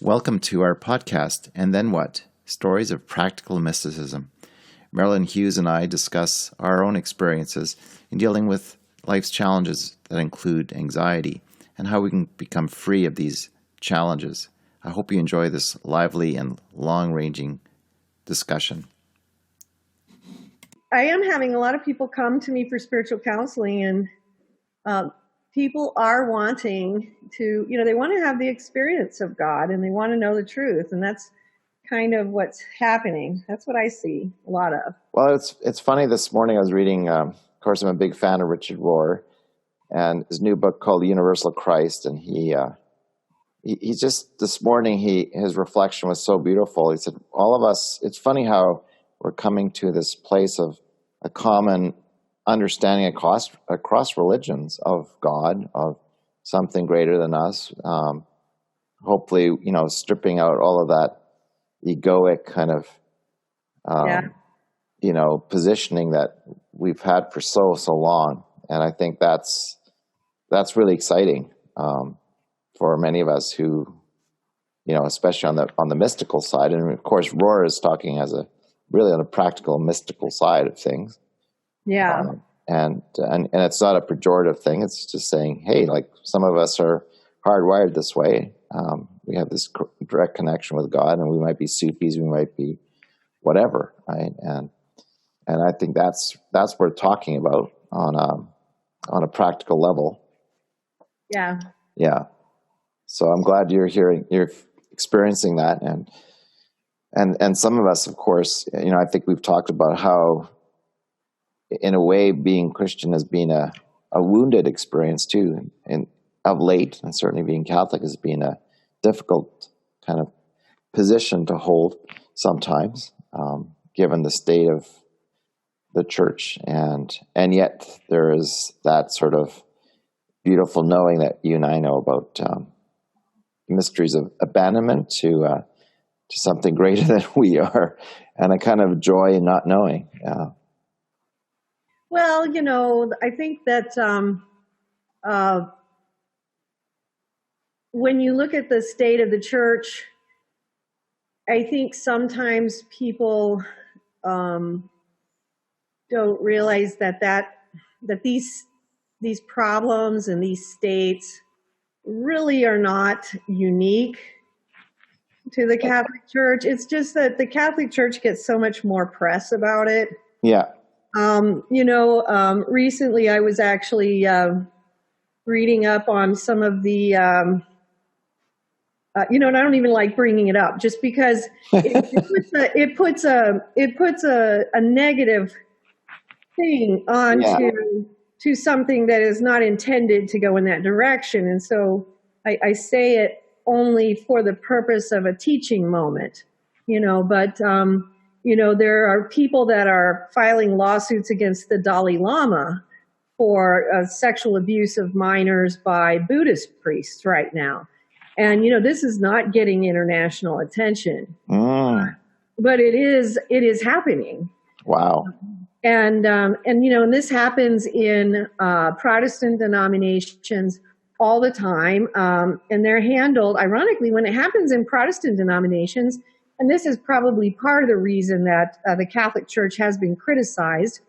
Welcome to our podcast, And Then What? Stories of Practical Mysticism. Marilynn Hughes and I discuss our own experiences in dealing with life's challenges that include anxiety and how we can become free of these challenges. I hope you enjoy this lively and long-ranging discussion. I am having a lot of people come to me for spiritual counseling, and people are wanting to, they want to have the experience of God and they want to know the truth. And that's kind of what's happening. That's what I see a lot of. Well, it's funny. This morning I was reading, of course, I'm a big fan of Richard Rohr and his new book called Universal Christ. And he just, this morning, his reflection was so beautiful. He said, all of us, it's funny how we're coming to this place of a common understanding across religions of God, of something greater than us. Hopefully, stripping out all of that egoic kind of, positioning that we've had for so long. And I think that's really exciting for many of us who, especially on the mystical side. And of course, Rohr is talking really on a practical, mystical side of things. Yeah. And it's not a pejorative thing. It's just saying, hey, like some of us are hardwired this way. We have this direct connection with God, and we might be Sufis, we might be whatever, right? And I think that's what we're talking about on a practical level. Yeah. Yeah. So I'm glad you're experiencing that, and some of us, of course, I think we've talked about how, in a way, being Christian has been a wounded experience too, and of late, and certainly being Catholic has been a difficult kind of position to hold sometimes, given the state of the church, and yet there is that sort of beautiful knowing that you and I know about mysteries of abandonment to something greater than we are, and a kind of joy in not knowing. Well, I think that when you look at the state of the church, I think sometimes people don't realize that these problems and these states really are not unique to the Catholic Church. It's just that the Catholic Church gets so much more press about it. Yeah. Recently I was actually reading up on some of the, and I don't even like bringing it up just because it puts a negative thing onto to something that is not intended to go in that direction. And so I say it only for the purpose of a teaching moment, but there are people that are filing lawsuits against the Dalai Lama for sexual abuse of minors by Buddhist priests right now. And, this is not getting international attention, but it is happening. Wow. And this happens in Protestant denominations all the time. And they're handled, ironically, when it happens in Protestant denominations. And this is probably part of the reason that the Catholic Church has been criticized,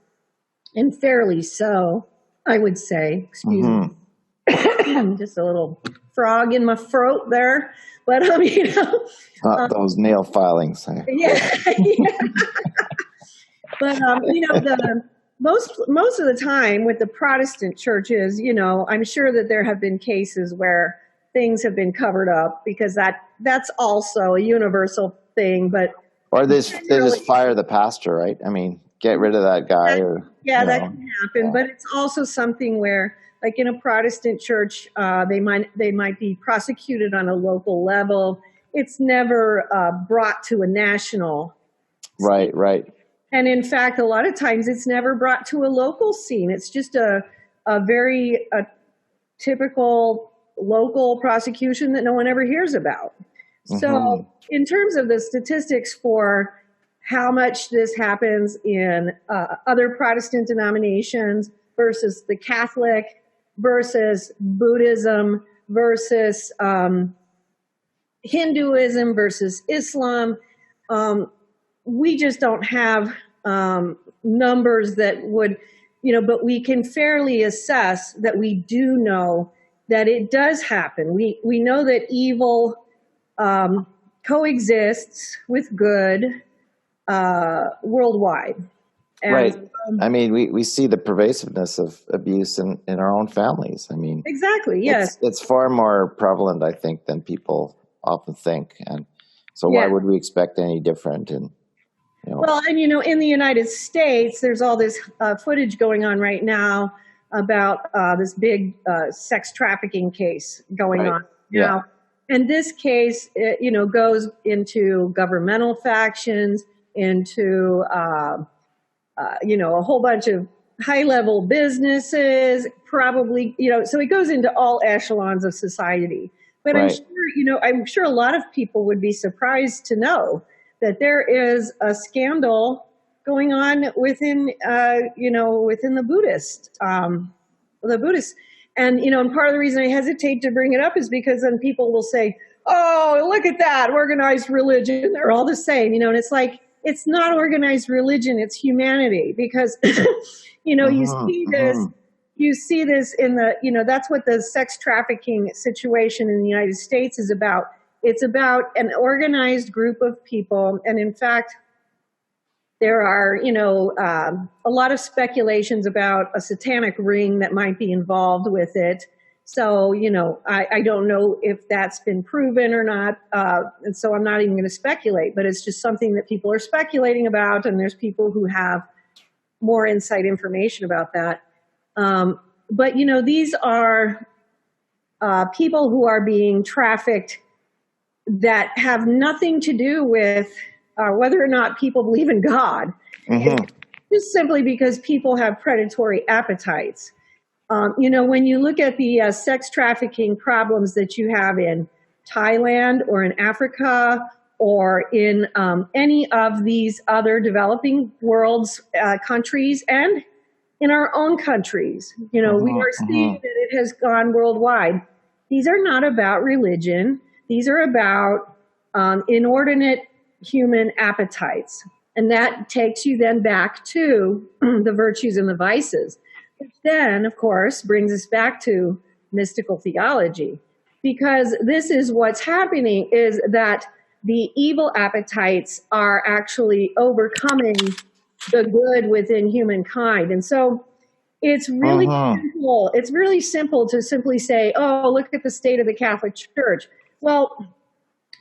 and fairly so, I would say. Excuse me. Just a little frog in my throat there. But, those nail filings. Yeah. But, most of the time with the Protestant churches, I'm sure that there have been cases where things have been covered up because that's also a universal thing. Or they just fire the pastor, right? I mean, get rid of that guy. That can happen. Yeah. But it's also something where, like in a Protestant church, they might be prosecuted on a local level. It's never brought to a national. Right. And in fact, a lot of times it's never brought to a local scene. It's just a very typical local prosecution that no one ever hears about. So in terms of the statistics for how much this happens in other Protestant denominations versus the Catholic versus Buddhism versus Hinduism versus Islam. We just don't have numbers that would, but we can fairly assess that we do know that it does happen. We know that evil coexists with good worldwide. And, right. I mean, we see the pervasiveness of abuse in our own families. I mean, exactly. Yes. It's far more prevalent, I think, than people often think. And so why would we expect any different? And, well, and, in the United States, there's all this footage going on right now about this big sex trafficking case going on now. And this case, goes into governmental factions, into, a whole bunch of high-level businesses, probably, so it goes into all echelons of society. But I'm sure a lot of people would be surprised to know that there is a scandal going on within the Buddhists. And, and part of the reason I hesitate to bring it up is because then people will say, oh, look at that, organized religion, they're all the same, and it's like, it's not organized religion, it's humanity, because, you see this in the, that's what the sex trafficking situation in the United States is about. It's about an organized group of people. And in fact, there are, a lot of speculations about a satanic ring that might be involved with it. So, I don't know if that's been proven or not. And so I'm not even going to speculate, but it's just something that people are speculating about. And there's people who have more inside information about that. But, these are people who are being trafficked that have nothing to do with whether or not people believe in God. Mm-hmm. It's just simply because people have predatory appetites. When you look at the sex trafficking problems that you have in Thailand or in Africa or in any of these other developing world's countries and in our own countries, we are seeing that it has gone worldwide. These are not about religion. These are about inordinate human appetites. And that takes you then back to the virtues and the vices, which then, of course, brings us back to mystical theology. Because this is what's happening, is that the evil appetites are actually overcoming the good within humankind. And so it's really simple. It's really simple to simply say, oh, look at the state of the Catholic Church. Well,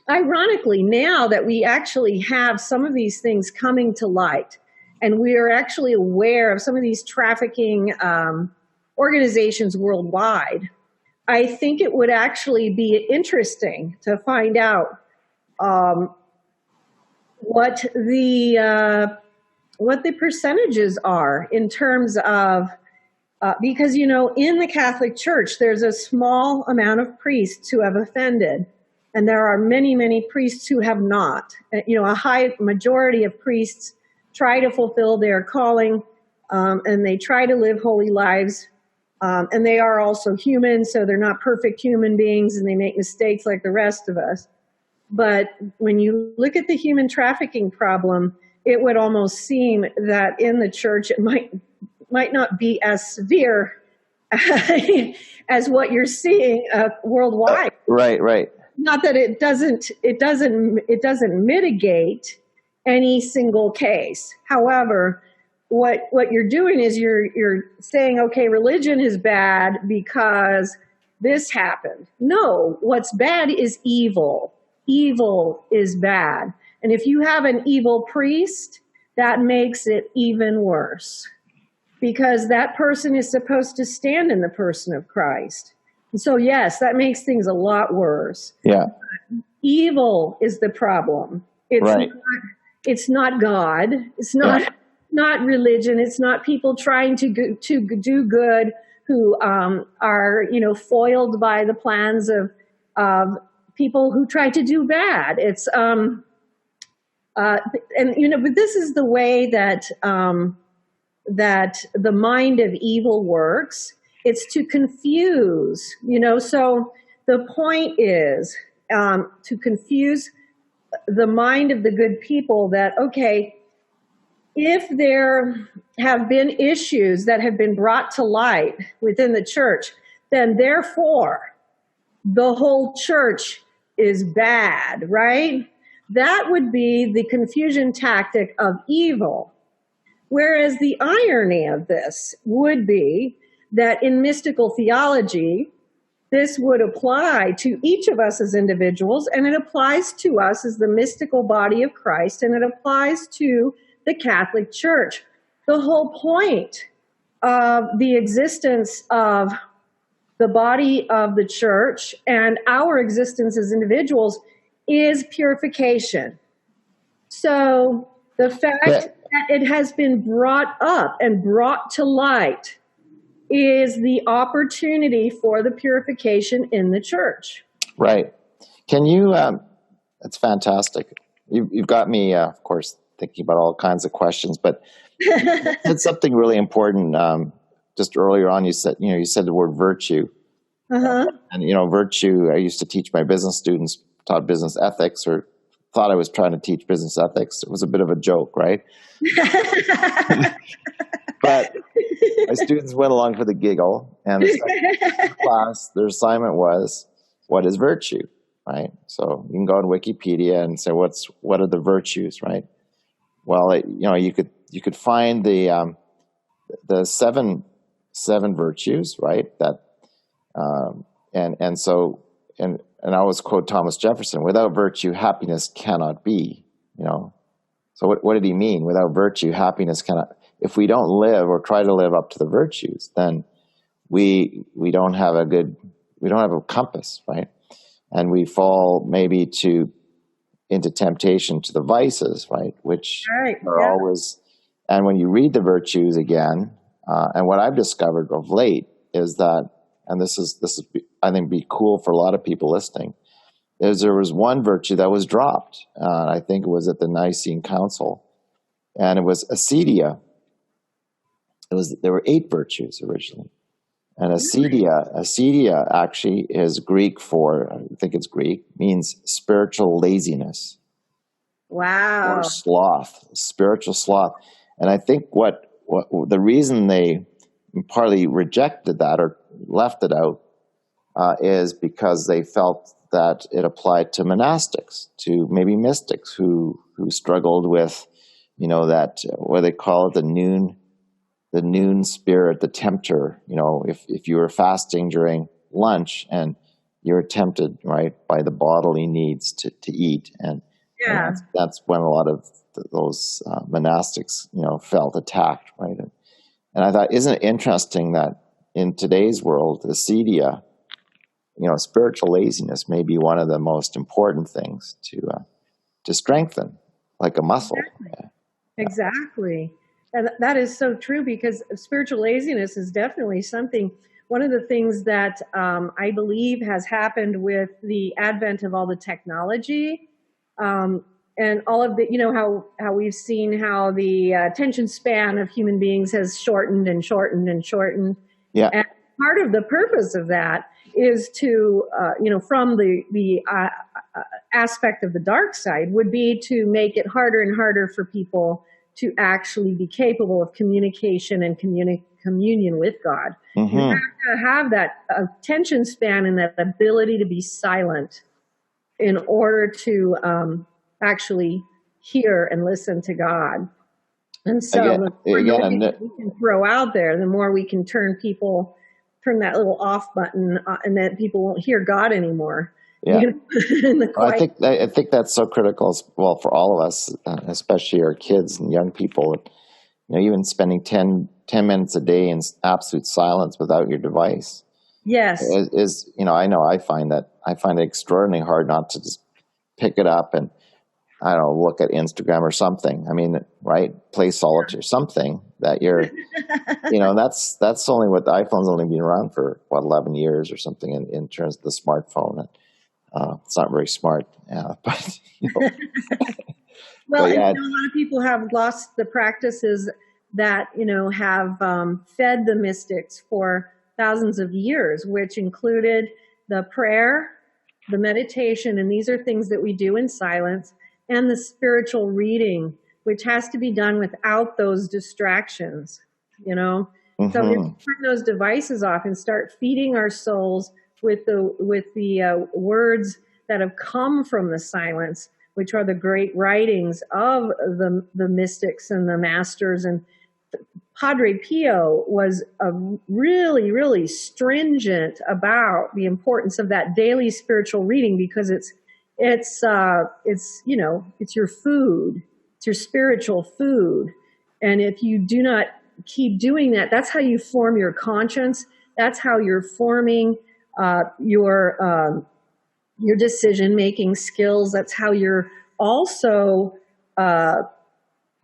ironically, now that we actually have some of these things coming to light, and we are actually aware of some of these trafficking organizations worldwide, I think it would actually be interesting to find out what the percentages are in terms of, because, in the Catholic Church, there's a small amount of priests who have offended. And there are many, many priests who have not. A high majority of priests try to fulfill their calling, and they try to live holy lives. And they are also human, so they're not perfect human beings, and they make mistakes like the rest of us. But when you look at the human trafficking problem, it would almost seem that in the church it might not be as severe as what you're seeing worldwide. Right. Not that it doesn't mitigate any single case. However, what you're doing is you're saying, okay, religion is bad because this happened. No, what's bad is evil. Evil is bad. And if you have an evil priest, that makes it even worse, because that person is supposed to stand in the person of Christ. And so, yes, that makes things a lot worse. Yeah. Evil is the problem. It's not God. It's not religion. It's not people trying to do good who are foiled by the plans of people who try to do bad. It's but this is the way that that the mind of evil works. It's to confuse. So the point is to confuse the mind of the good people that, okay, if there have been issues that have been brought to light within the church, then therefore the whole church is bad, right? That would be the confusion tactic of evil. Whereas the irony of this would be that in mystical theology, this would apply to each of us as individuals, and it applies to us as the mystical body of Christ, and it applies to the Catholic Church. The whole point of the existence of the body of the church and our existence as individuals is purification. So the fact that it has been brought up and brought to light is the opportunity for the purification in the church. Right. Can you, that's fantastic. You've got me, of course, thinking about all kinds of questions, but it's something really important. Just earlier on, you said the word virtue. Uh-huh. And, virtue, I used to teach my business students, taught business ethics, or thought I was trying to teach business ethics. It was a bit of a joke, right? But my students went along for the giggle, and the second class, their assignment was, what is virtue, right? So you can go on Wikipedia and say, what are the virtues, right? Well, you could find the seven virtues, right? That and I always quote Thomas Jefferson: "Without virtue, happiness cannot be." So what did he mean? Without virtue, happiness cannot. If we don't live or try to live up to the virtues, then we don't have a compass, right? And we fall maybe into temptation to the vices, right? Which are always. And when you read the virtues again, and what I've discovered of late is that, and this is I think be cool for a lot of people listening, is there was one virtue that was dropped. I think it was at the Nicene Council, and it was acedia. There were 8 virtues originally, and acedia actually is Greek I think it's Greek, means spiritual laziness. Wow. Or sloth, spiritual sloth. And I think what the reason they partly rejected that or left it out is because they felt that it applied to monastics, to maybe mystics who struggled with, that what they call it, the noon spirit, the tempter. If you were fasting during lunch and you're tempted, right, by the bodily needs to eat, and that's when a lot of those monastics, felt attacked, right? And I thought, isn't it interesting that in today's world, acedia, spiritual laziness may be one of the most important things to strengthen, like a muscle. Exactly. And that is so true, because spiritual laziness is definitely something. One of the things that I believe has happened with the advent of all the technology, and all of the, how we've seen how the attention span of human beings has shortened and shortened and shortened. Yeah. And part of the purpose of that is to, from the aspect of the dark side, would be to make it harder and harder for people to actually be capable of communication and communion with God. Mm-hmm. You have to have that attention span and that ability to be silent in order to actually hear and listen to God. And so the more we can throw out there, the more we can turn that little off button, and that people won't hear God anymore. Yeah. I think that's so critical as well for all of us, especially our kids and young people. Even spending 10 minutes a day in absolute silence without your device. Yes. Is I find it extraordinarily hard not to just pick it up and, I don't know, look at Instagram or something. I mean, right? Play solitaire, something that you're, that's only what the iPhone's only been around for 11 years or something in terms of the smartphone. And, it's not very smart, but well, a lot of people have lost the practices that have fed the mystics for thousands of years, which included the prayer, the meditation, and these are things that we do in silence, and the spiritual reading, which has to be done without those distractions, you know. So we have to turn those devices off and start feeding our souls with the words that have come from the silence, which are the great writings of the mystics and the masters. And Padre Pio was really, really stringent about the importance of that daily spiritual reading, because it's you know, it's your food, it's your spiritual food. And if you do not keep doing that, that's how you form your conscience. That's how you're forming your decision-making skills. That's how you're also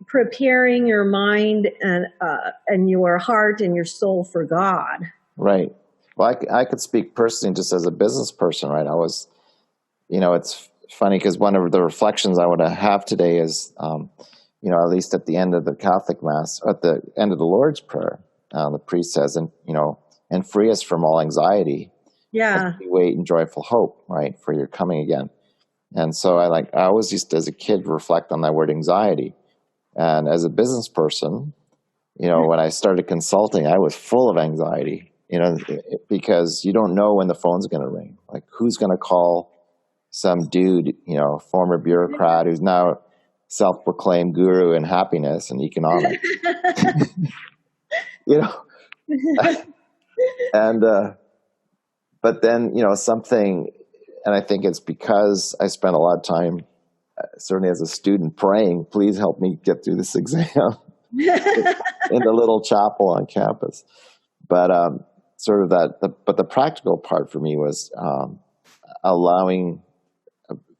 preparing your mind and your heart and your soul for God. Right. Well, I could speak personally just as a business person, right? I was, you know, it's funny because one of the reflections I want to have today is, you know, at least at the end of the Catholic Mass, at the end of the Lord's Prayer, the priest says, and, you know, and free us from all anxiety. Yeah. We wait in joyful hope, right, for your coming again. And so I always used to, as a kid, reflect on that word anxiety. And as a business person, you know, when I started consulting, I was full of anxiety, you know, because you don't know when the phone's going to ring. Like, who's going to call some dude, you know, former bureaucrat who's now self-proclaimed guru in happiness and economics, you know? And, but then, you know, something, and I think it's because I spent a lot of time, certainly as a student, praying, please help me get through this exam in the little chapel on campus. But sort of but the practical part for me was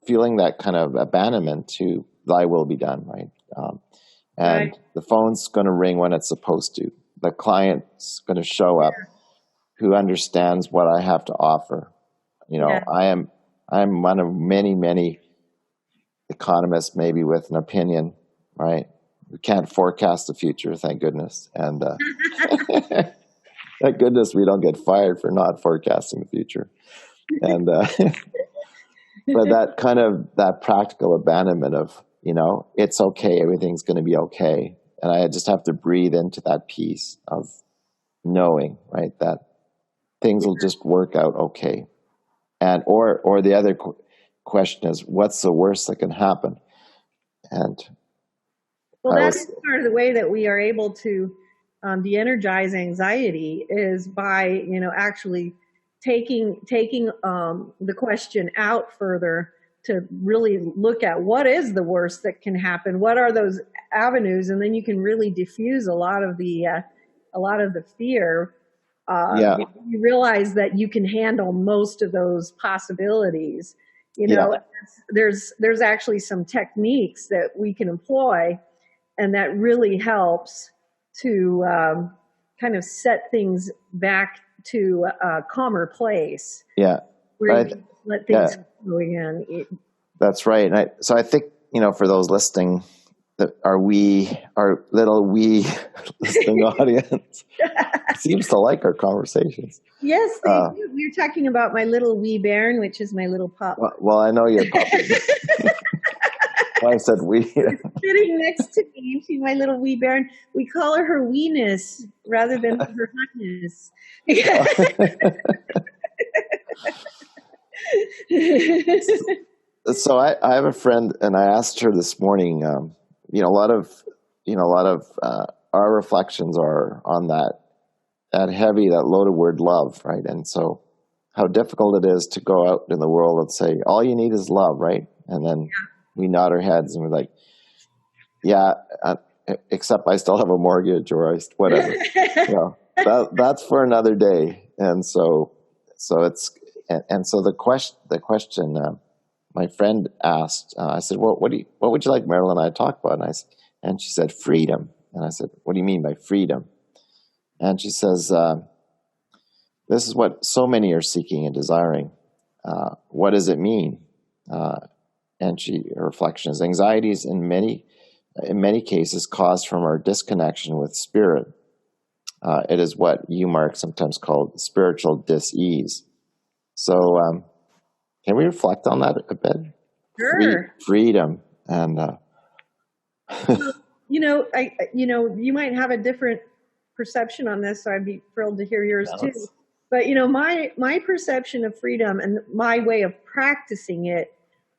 feeling that kind of abandonment to thy will be done, right? And the phone's going to ring when it's supposed to. The client's going to show up who understands what I have to offer. You know, I'm one of many, many economists, maybe with an opinion, right? We can't forecast the future, thank goodness. And thank goodness we don't get fired for not forecasting the future. And but that practical abandonment of, you know, it's okay, everything's going to be okay. And I just have to breathe into that peace of knowing, right, that things will just work out okay. And or the other question is, what's the worst that can happen? And well, that's part of the way that we are able to de-energize anxiety is by, you know, actually taking the question out further to really look at what is the worst that can happen, what are those avenues, and then you can really diffuse a lot of the fear. You realize that you can handle most of those possibilities. You know, there's actually some techniques that we can employ, and that really helps to kind of set things back to a calmer place. Yeah. Where you let things go again. That's right. So I think, you know, for those listening, that our little listening audience seems to like our conversations. Yes, they do. You're talking about my little wee bairn, which is my little pup. Well, I know you're puppy. I said we. Sitting next to me, she's my little wee bairn. We call her weeness rather than her hotness. So I have a friend, and I asked her this morning. You know, a lot of our reflections are on that heavy, that loaded word love, right? And so, how difficult it is to go out in the world and say, all you need is love, right? And then we nod our heads and we're like, yeah, except I still have a mortgage or whatever. You know, that's for another day. And so it's so the question my friend asked, I said, well, what would you like Marilynn and I to talk about? And she said, freedom. And I said, what do you mean by freedom? And she says, this is what so many are seeking and desiring. What does it mean? And her reflection is, anxieties in many cases caused from our disconnection with spirit. It is what you, Mark, sometimes call spiritual dis-ease. So Can we reflect on that a bit? Sure. Freedom and You might have a different perception on this, so I'd be thrilled to hear yours too. But my perception of freedom and my way of practicing it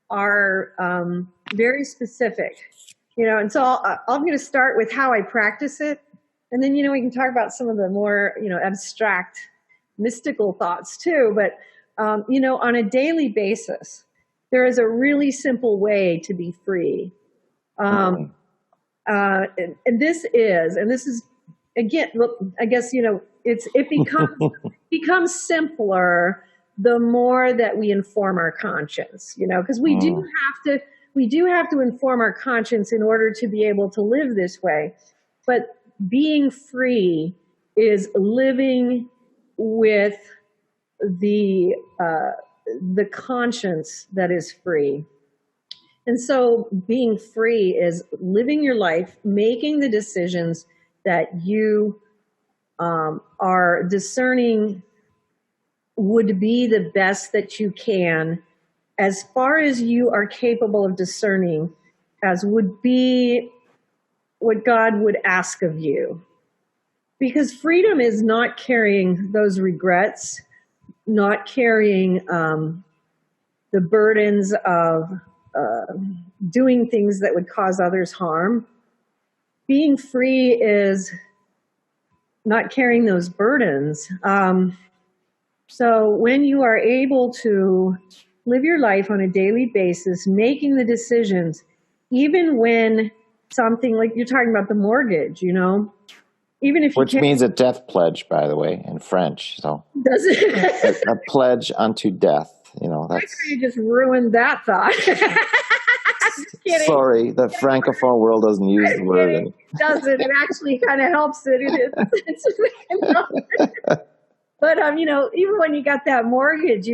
are very specific. And so I'm going to start with how I practice it, and then we can talk about some of the more abstract, mystical thoughts too. But on a daily basis, there is a really simple way to be free. And this is again, look, I guess it becomes simpler the more that we inform our conscience, because we do have to inform our conscience in order to be able to live this way. But being free is living with the conscience that is free. And so being free is living your life, making the decisions that you are discerning would be the best that you can, as far as you are capable of discerning, as would be what God would ask of you. Because freedom is not carrying those regrets, not carrying the burdens of doing things that would cause others harm. Being free is not carrying those burdens. So when you are able to live your life on a daily basis, making the decisions, even when something like you're talking about the mortgage, even if which means a death pledge, by the way, in French. So does it? a pledge unto death. That's. You just ruined that thought. Sorry, the Francophone world doesn't use the word. It doesn't. It actually kind of helps it. But even when you got that mortgage,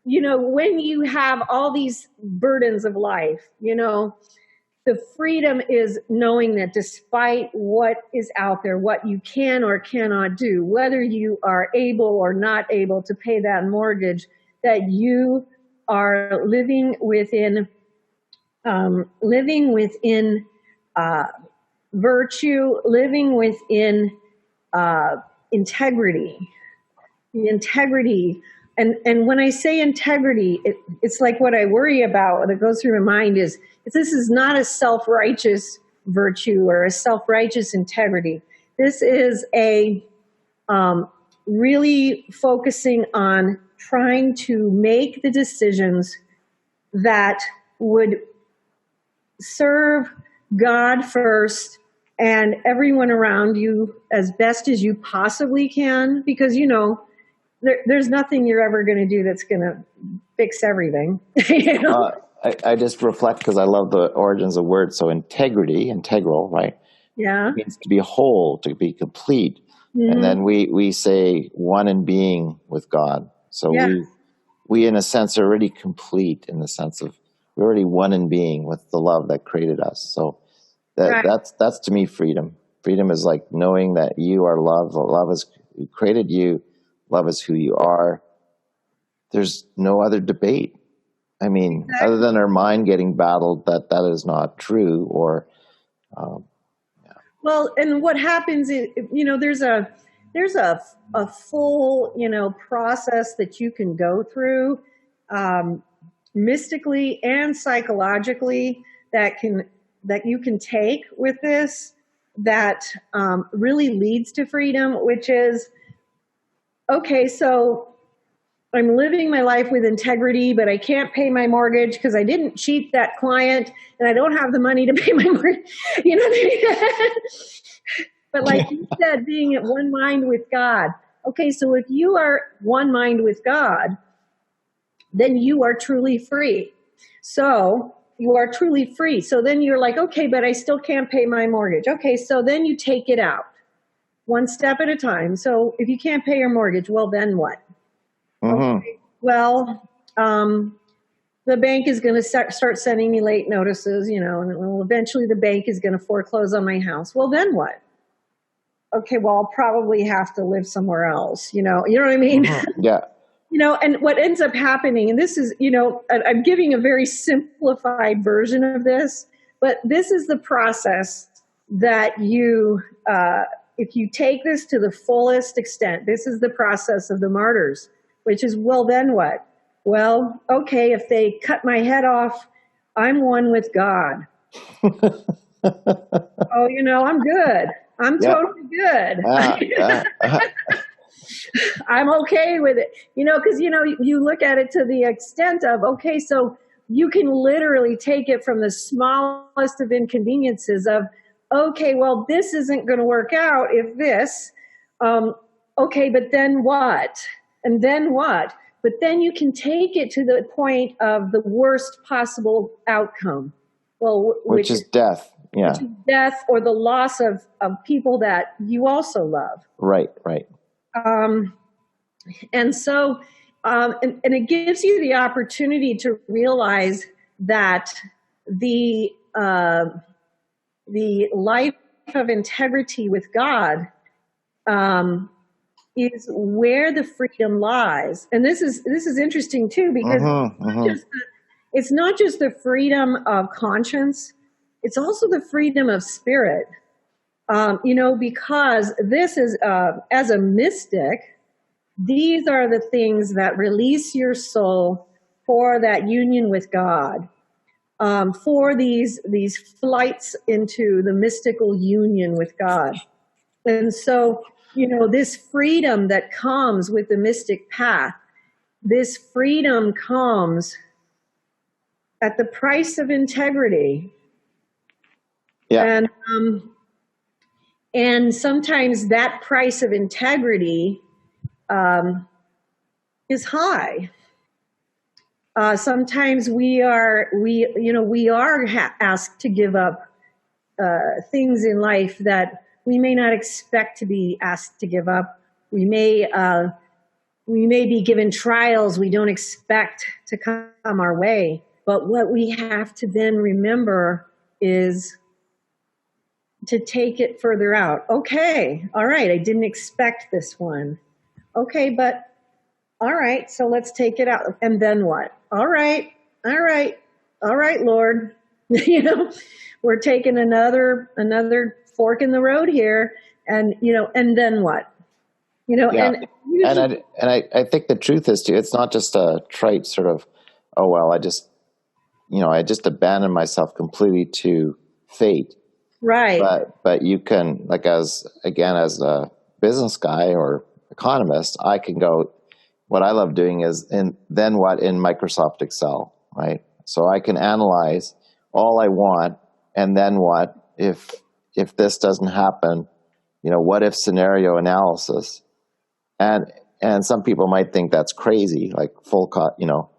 when you have all these burdens of life, the freedom is knowing that despite what is out there, what you can or cannot do, whether you are able or not able to pay that mortgage, that you are living within virtue, living within integrity. The integrity, and when I say integrity, it's like what I worry about, that goes through my mind is this is not a self-righteous virtue or a self-righteous integrity. This is a really focusing on trying to make the decisions that would serve God first and everyone around you as best as you possibly can, because there's nothing you're ever going to do that's going to fix everything. I just reflect because I love the origins of words. So integrity, integral, right? Yeah. It means to be whole, to be complete. Mm-hmm. And then we say one in being with God. So we in a sense are already complete, in the sense of we're already one in being with the love that created us. So that's to me freedom. Freedom is like knowing that you are love. Love is who created you. Love is who you are. There's no other debate. I mean, other than our mind getting battled, that is not true. Or, well, and what happens is, there's a full, process that you can go through, mystically and psychologically, that you can take with this, that really leads to freedom, which is, okay, so I'm living my life with integrity, but I can't pay my mortgage because I didn't cheat that client and I don't have the money to pay my mortgage. You know what I mean? But like you said, being at one mind with God. Okay, so if you are one mind with God, then you are truly free. So you are truly free. So then you're like, okay, but I still can't pay my mortgage. Okay, so then you take it out one step at a time. So if you can't pay your mortgage, well, then what? Mm-hmm. Okay, well, the bank is going to start sending me late notices, and eventually the bank is going to foreclose on my house. Well, then what? Okay, well, I'll probably have to live somewhere else, you know what I mean? Mm-hmm. Yeah. And what ends up happening, and this is, I'm giving a very simplified version of this, but this is the process that if you take this to the fullest extent, this is the process of the martyrs, which is, well, then what? Well, okay, if they cut my head off, I'm one with God. Oh, I'm good. I'm totally good. I'm okay with it, because, you look at it to the extent of, okay, so you can literally take it from the smallest of inconveniences of, okay, well, this isn't going to work out if this, okay, but then what? And then what? But then you can take it to the point of the worst possible outcome. Well, which is death. Yeah. Which is death or the loss of people that you also love. Right. And so, and it gives you the opportunity to realize that the life of integrity with God is where the freedom lies. And this is interesting too, because it's not just the freedom of conscience, it's also the freedom of spirit. Because this is, as a mystic, these are the things that release your soul for that union with God, for these flights into the mystical union with God. And so, this freedom that comes with the mystic path, this freedom comes at the price of integrity. Yeah. And sometimes that price of integrity is high. Sometimes we are asked to give up things in life that we may not expect to be asked to give up. We may be given trials we don't expect to come our way. But what we have to then remember is to take it further out. Okay, all right, I didn't expect this one. Okay, but all right, so let's take it out. And then what? All right, Lord. We're taking another fork in the road here, and and then what? And I think the truth is too, it's not just a trite sort of, oh well, I just abandon myself completely to fate. Right. But you can, like, as a business guy or economist, I can go, what I love doing is, and then what, in Microsoft Excel, right? So I can analyze all I want, and then what if this doesn't happen, what if scenario analysis. And some people might think that's crazy, like full cost,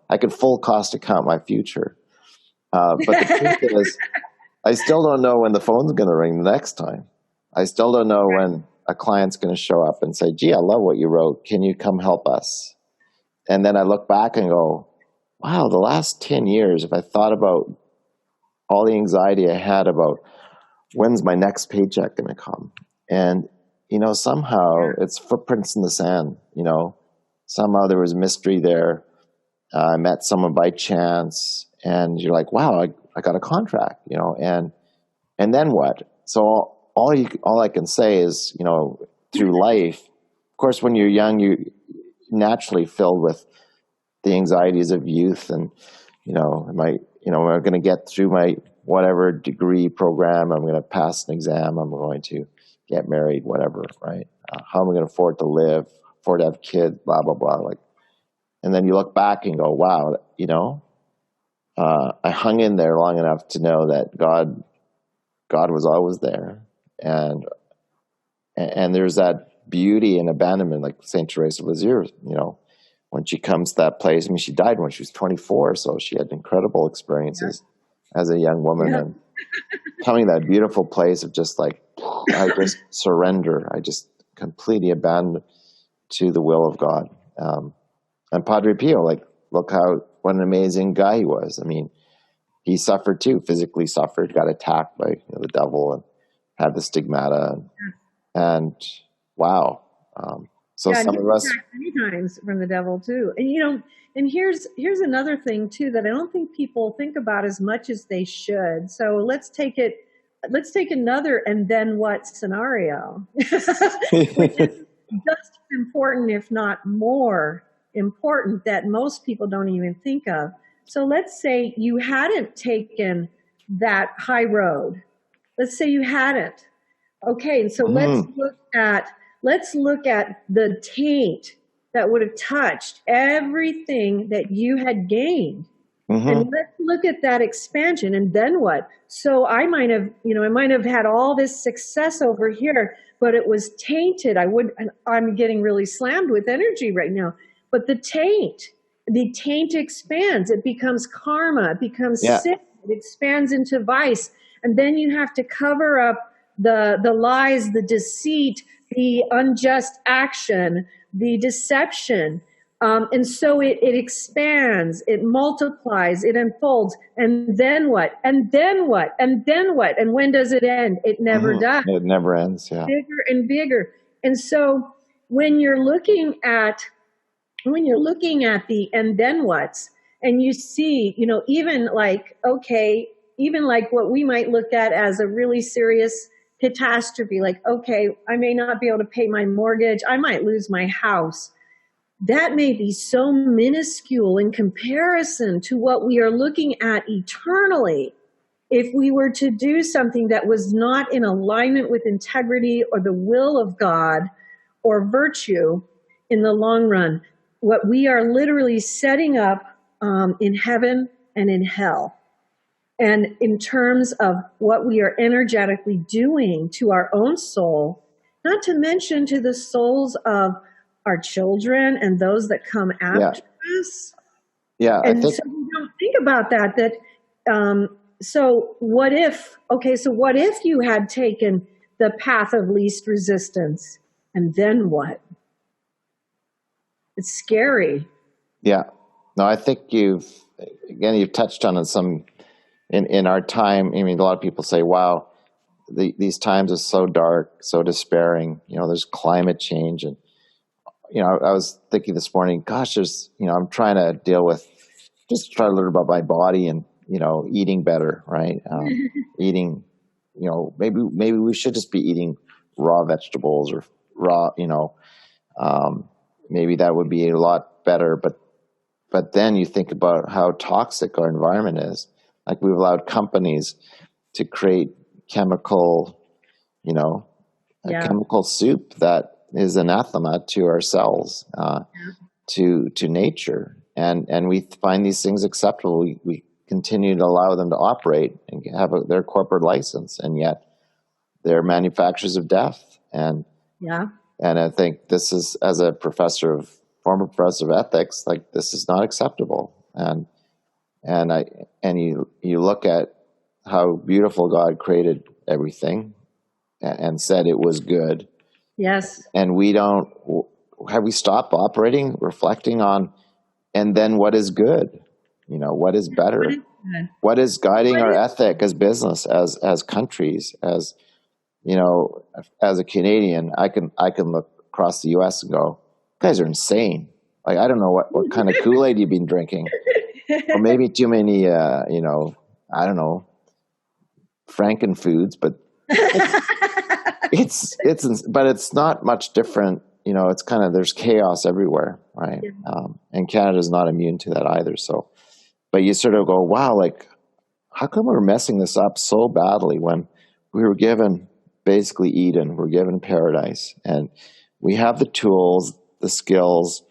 I could full cost account my future. But the truth is, I still don't know when the phone's going to ring the next time. I still don't know when a client's going to show up and say, gee, I love what you wrote. Can you come help us? And then I look back and go, wow, the last 10 years, if I thought about all the anxiety I had about when's my next paycheck going to come? And, somehow it's footprints in the sand, somehow there was mystery there. I met someone by chance, and you're like, wow, I got a contract, and then what? So all I can say is, through life, of course, when you're young, you naturally filled with the anxieties of youth, and am I going to get through my whatever degree program? I'm going to pass an exam. I'm going to get married, whatever, right? How am I going to afford to live, afford to have kids, blah blah blah, like. And then you look back and go, wow, I hung in there long enough to know that God was always there, and there's that beauty and abandonment, like Saint Teresa of Lisieux, when she comes to that place. I mean, she died when she was 24, so she had incredible experiences as a young woman, and coming to that beautiful place of just like, I just surrender, I just completely abandon to the will of God. And Padre Pio, like, look what an amazing guy he was. I mean, he suffered too, physically suffered, got attacked by the devil, and had the stigmata, and wow. So Yeah, and some he's of us, attacked many times from the devil too. And and here's another thing too that I don't think people think about as much as they should. So let's take another and then what scenario, which is just as important, if not more important, that most people don't even think of. So let's say you hadn't taken that high road. Let's say you hadn't. Okay, so let's look at the taint that would have touched everything that you had gained. And let's look at that expansion and then what? So I might have had all this success over here, but it was tainted. I'm getting really slammed with energy right now. But the taint expands. It becomes karma. It becomes sin. It expands into vice. And then you have to cover up the lies, the deceit, the unjust action, the deception. And so it expands, it multiplies, it unfolds. And then what? And then what? And then what? And when does it end? It never does. it never ends. Yeah. Bigger and bigger. And so when you're looking at the and then what's, and you see, even like, okay, even like what we might look at as a really serious catastrophe, like, okay, I may not be able to pay my mortgage, I might lose my house. That may be so minuscule in comparison to what we are looking at eternally. If we were to do something that was not in alignment with integrity or the will of God or virtue in the long run, what we are literally setting up in heaven and in hell. And in terms of what we are energetically doing to our own soul, not to mention to the souls of our children and those that come after us. Yeah, and so we don't think about that. So what if you had taken the path of least resistance, and then what? It's scary. Yeah. No, I think you've touched on it some in our time. I mean, a lot of people say, wow, these times are so dark, so despairing. There's climate change. And, I was thinking this morning, gosh, I'm trying to try to learn about my body and, eating better, right? Eating, maybe we should just be eating raw vegetables or raw, maybe that would be a lot better. But then you think about how toxic our environment is. Like, we've allowed companies to create chemical, chemical soup that is anathema to our cells, to nature. And we find these things acceptable. We continue to allow them to operate and have their corporate license, and yet they're manufacturers of death. And I think this is, as a former professor of ethics, like, this is not acceptable. And you look at how beautiful God created everything and said it was good. Yes. And have we stopped operating, reflecting on, and then what is good? What is better? What is guiding our ethic as business, as countries, as a Canadian? I can look across the U.S. and go, you guys are insane. Like, I don't know what kind of Kool-Aid you've been drinking, or maybe too many, I don't know, Frankenfoods, but it's not much different. It's kind of, there's chaos everywhere, right? Yeah. And Canada's not immune to that either. So, but you sort of go, wow, like, how come we're messing this up so badly when we were given basically Eden, we're given paradise, and we have the tools, the skills,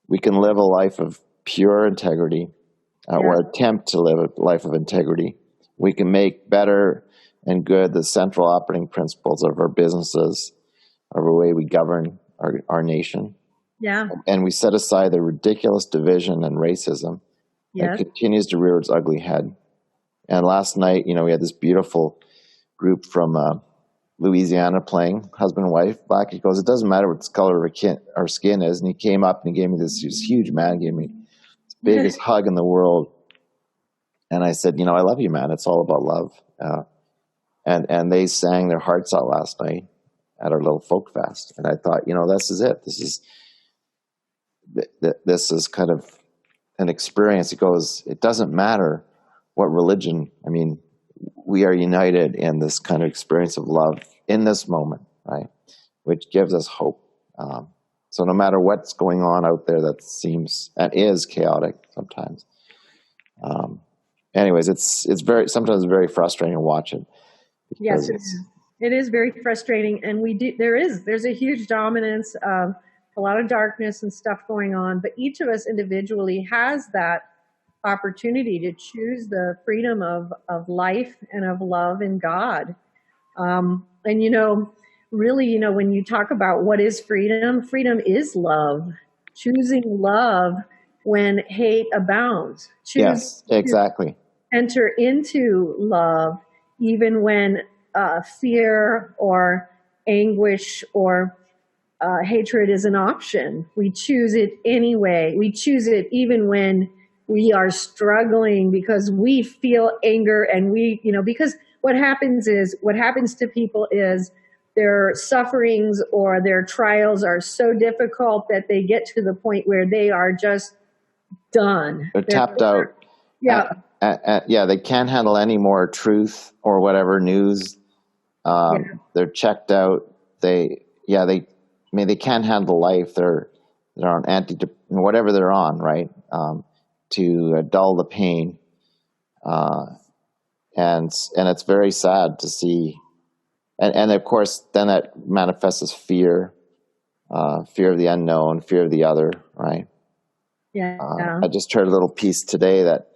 we can live a life of pure integrity, or attempt to live a life of integrity. We can make better and good the central operating principles of our businesses, of the way we govern our nation. Yeah. And we set aside the ridiculous division and racism that continues to rear its ugly head. And last night, we had this beautiful group from Louisiana playing, husband and wife, black. He goes, it doesn't matter what the color of our skin is. And he came up and he gave me this huge man, gave me the biggest hug in the world. And I said, I love you, man. It's all about love. And they sang their hearts out last night. at our little folk fest. And I thought, this is it. This is kind of an experience. It doesn't matter what religion. I mean, we are united in this kind of experience of love in this moment, right? Which gives us hope. So no matter what's going on out there that seems and is chaotic sometimes. Anyways, it's sometimes very frustrating to watch it. Yes, it is very frustrating, and there's a huge dominance of a lot of darkness and stuff going on, but each of us individually has that opportunity to choose the freedom of life and of love in God. And really, when you talk about what is freedom, freedom is love. Choosing love when hate abounds. Yes, exactly. Enter into love even when fear or anguish or hatred is an option. We choose it anyway. We choose it even when we are struggling because we feel anger and because what happens to people is their sufferings or their trials are so difficult that they get to the point where they are just done. They're tapped out. Yeah. They can't handle any more truth or whatever news. They're checked out. They can't handle life. They're on whatever they're on, right? To dull the pain. And it's very sad to see. And of course, then that manifests as fear, fear of the unknown, fear of the other, right? Yeah. I just heard a little piece today that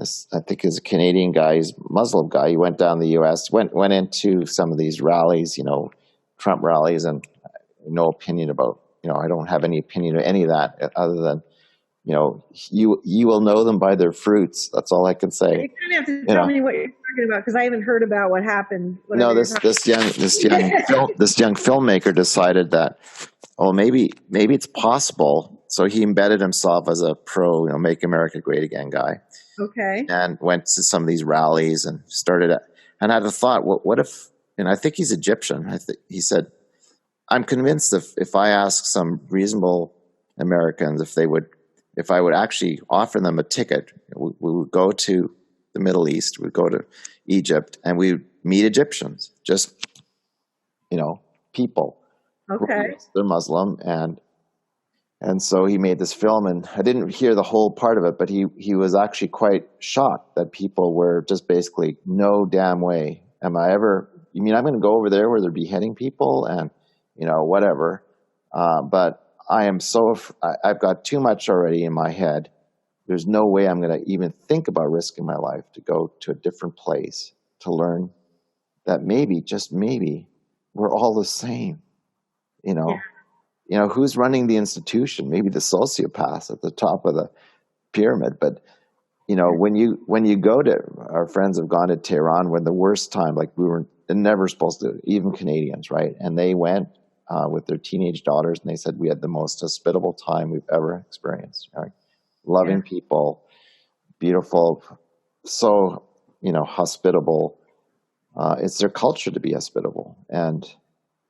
I think is a Canadian guy, he's a Muslim guy. He went down the U.S., went into some of these rallies, Trump rallies, and no opinion about, I don't have any opinion of any of that other than, you will know them by their fruits. That's all I can say. You kind of have to tell me what you're talking about because I haven't heard about what happened. No, this young filmmaker decided that, maybe it's possible. So he embedded himself as a pro, Make America Great Again guy. Okay. And went to some of these rallies and and had a thought, what if, and I think he's Egyptian. He said, I'm convinced if I ask some reasonable Americans if I would actually offer them a ticket, we would go to the Middle East, we'd go to Egypt, and we'd meet Egyptians, just, people. Okay. They're Muslim, and so he made this film, and I didn't hear the whole part of it, but he was actually quite shocked that people were just basically, no damn way am I ever, I'm going to go over there where they're beheading people and, whatever. But I am I've got too much already in my head. There's no way I'm going to even think about risking my life to go to a different place to learn that maybe, just maybe, we're all the same, Yeah. Who's running the institution? Maybe the sociopaths at the top of the pyramid. But, when you go to, our friends have gone to Tehran when the worst time, like we were never supposed to, even Canadians, right? And they went with their teenage daughters and they said, we had the most hospitable time we've ever experienced, right? Loving people, beautiful, so, hospitable. It's their culture to be hospitable. And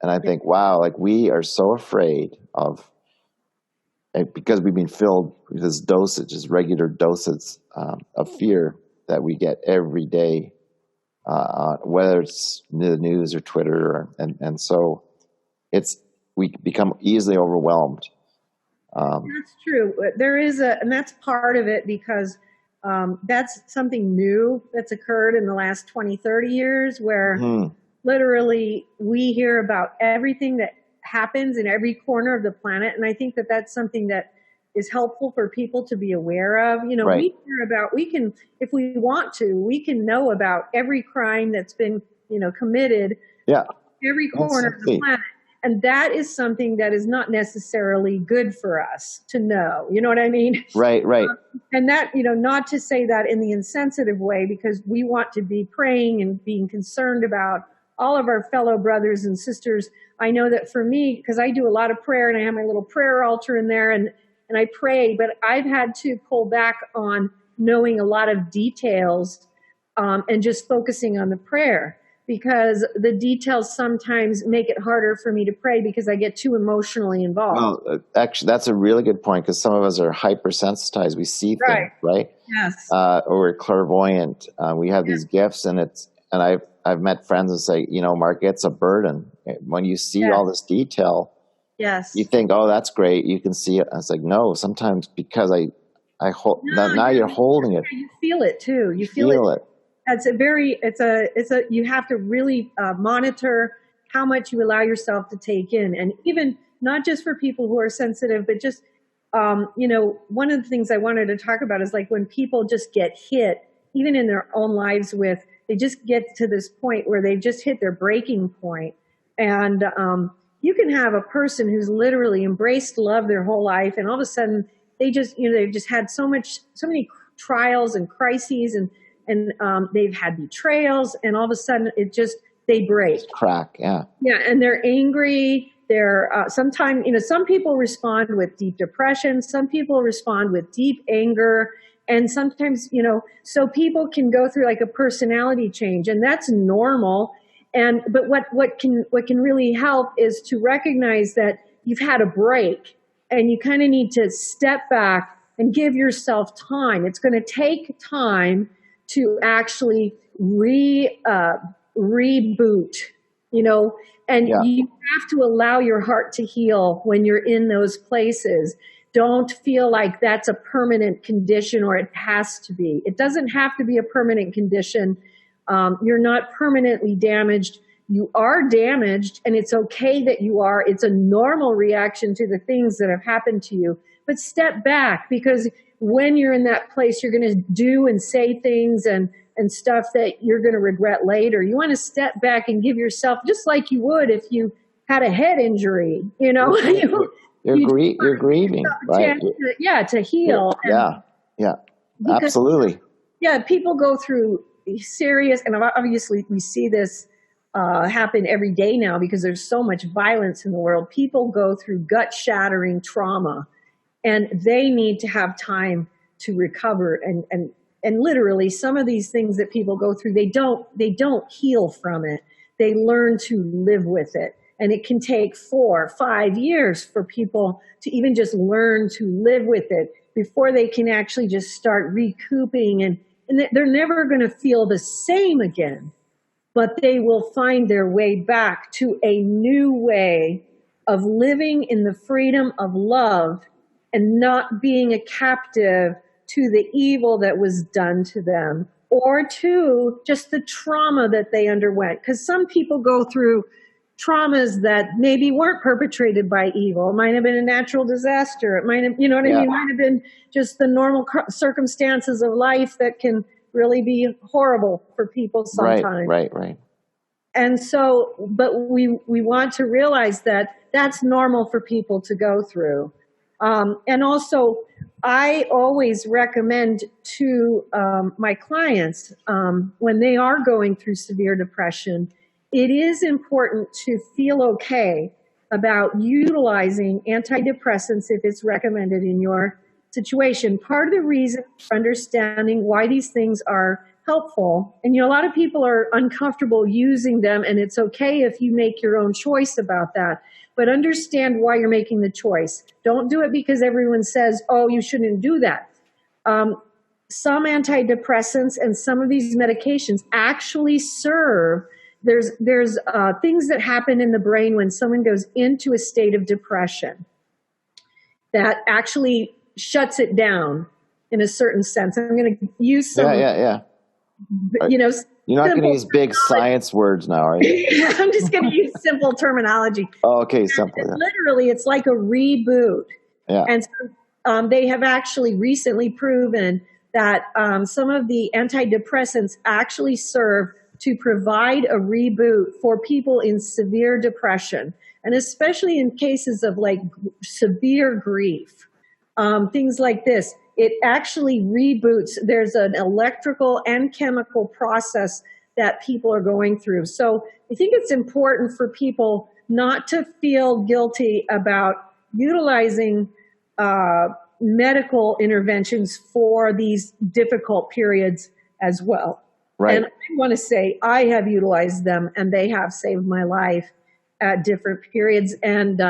I think, wow, like we are so afraid of, because we've been filled with this dosage, this regular dosage of fear that we get every day, whether it's the news or Twitter, and so we become easily overwhelmed. That's true. And that's part of it because that's something new that's occurred in the last 20, 30 years where literally we hear about everything that happens in every corner of the planet. And I think that that's something that is helpful for people to be aware of. Right. If we want to, we can know about every crime that's been, committed. Yeah. Every corner of the planet. And that is something that is not necessarily good for us to know. You know what I mean? Right. And that, not to say that in the insensitive way, because we want to be praying and being concerned about all of our fellow brothers and sisters. I know that for me, because I do a lot of prayer and I have my little prayer altar in there and I pray, but I've had to pull back on knowing a lot of details and just focusing on the prayer. because the details sometimes make it harder for me to pray because I get too emotionally involved. Well, actually, that's a really good point, because some of us are hypersensitized. We see things, right? Yes. Or we're clairvoyant. We have these gifts, and I've met friends and say, Mark, it's a burden when you see all this detail. Yes. You think, oh, that's great. You can see it. I was like, no. Sometimes because I hold now you're holding it. You feel it too. You feel it. You have to really monitor how much you allow yourself to take in, and even not just for people who are sensitive, but just one of the things I wanted to talk about is like when people just get hit, even in their own lives, they just get to this point where they've just hit their breaking point, and you can have a person who's literally embraced love their whole life, and all of a sudden they've just had so many trials and crises, and they've had betrayals, and all of a sudden they break. Just crack, yeah. Yeah, and they're angry. They're sometimes, some people respond with deep depression. Some people respond with deep anger, and sometimes, so people can go through like a personality change, and that's normal. But what can really help is to recognize that you've had a break, and you kind of need to step back and give yourself time. It's going to take time to actually reboot, and you have to allow your heart to heal when you're in those places. Don't feel like that's a permanent condition or it has to be. It doesn't have to be a permanent condition. You're not permanently damaged. You are damaged, and it's okay that you are. It's a normal reaction to the things that have happened to you. But step back, because when you're in that place, you're going to do and say things and stuff that you're going to regret later. You want to step back and give yourself, just like you would if you had a head injury, You're grieving, right? To heal. Yeah, absolutely. Yeah, people go through serious, and obviously we see this happen every day now because there's so much violence in the world. People go through gut-shattering trauma, and they need to have time to recover. And literally, some of these things that people go through, they don't heal from it. They learn to live with it. And it can take 4 or 5 years for people to even just learn to live with it before they can actually just start recouping. And they're never going to feel the same again, but they will find their way back to a new way of living in the freedom of love and not being a captive to the evil that was done to them or to just the trauma that they underwent. Because some people go through traumas that maybe weren't perpetrated by evil. It might have been a natural disaster. It might have, I mean? It might have been just the normal circumstances of life that can really be horrible for people sometimes. Right. And so, but we want to realize that that's normal for people to go through. And also, I always recommend to my clients, when they are going through severe depression, it is important to feel okay about utilizing antidepressants if it's recommended in your situation. Part of the reason for understanding why these things are helpful, and a lot of people are uncomfortable using them, and it's okay if you make your own choice about that, but understand why you're making the choice. Don't do it because everyone says, oh, you shouldn't do that. Some antidepressants and some of these medications actually serve. There's things that happen in the brain when someone goes into a state of depression that actually shuts it down in a certain sense. I'm going to use some. Yeah. You're not going to use big science words now, are you? I'm just going to use simple terminology. Oh, okay, simple. Literally, it's like a reboot. Yeah. And so, they have actually recently proven that some of the antidepressants actually serve to provide a reboot for people in severe depression, and especially in cases of like severe grief, things like this. It actually reboots. There's an electrical and chemical process that people are going through. So I think it's important for people not to feel guilty about utilizing medical interventions for these difficult periods as well. And Right. I want to say I have utilized them and they have saved my life at different periods. And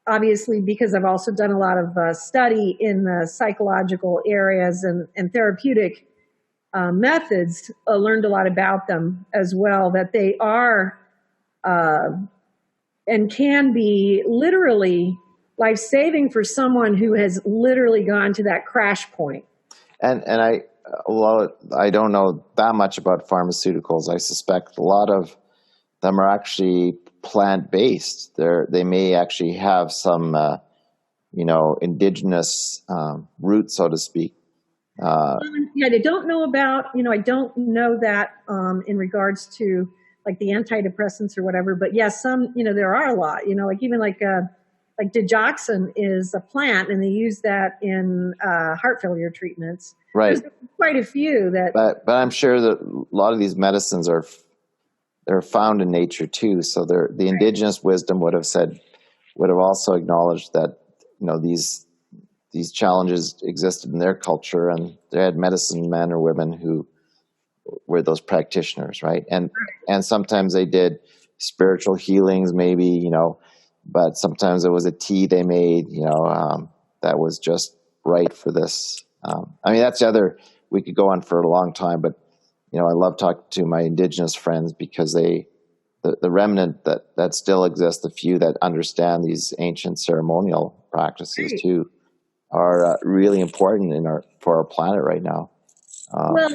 obviously, because I've also done a lot of study in the psychological areas and therapeutic methods, learned a lot about them as well, that they are uh, and can be literally life-saving for someone who has literally gone to that crash point. And I don't know that much about pharmaceuticals. I suspect a lot of them are actually plant-based. They may actually have some, indigenous root, so to speak. Yeah, I don't know about, I don't know that in regards to like the antidepressants or whatever, but yes, some, there are a lot, like even like digoxin is a plant and they use that in heart failure treatments. Right. There's quite a few that. But I'm sure that a lot of these medicines they're found in nature too. So the indigenous wisdom would have also acknowledged that, these challenges existed in their culture, and they had medicine men or women who were those practitioners, right? And sometimes they did spiritual healings, maybe, but sometimes it was a tea they made, that was just right for this. That's the other. We could go on for a long time, but I love talking to my indigenous friends because the remnant that still exists, the few that understand these ancient ceremonial practices too, are really important for our planet right now. Well,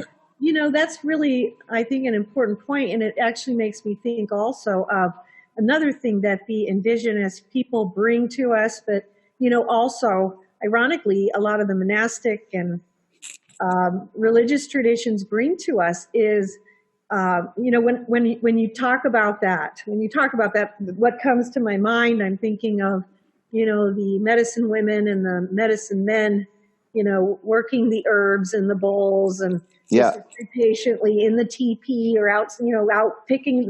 that's really, I think, an important point, and it actually makes me think also of another thing that the indigenous people bring to us, but also, ironically, a lot of the monastic and religious traditions bring to us is, when you talk about that, what comes to my mind, I'm thinking of, the medicine women and the medicine men, working the herbs and the bowls and Yeah. just patiently in the teepee or out,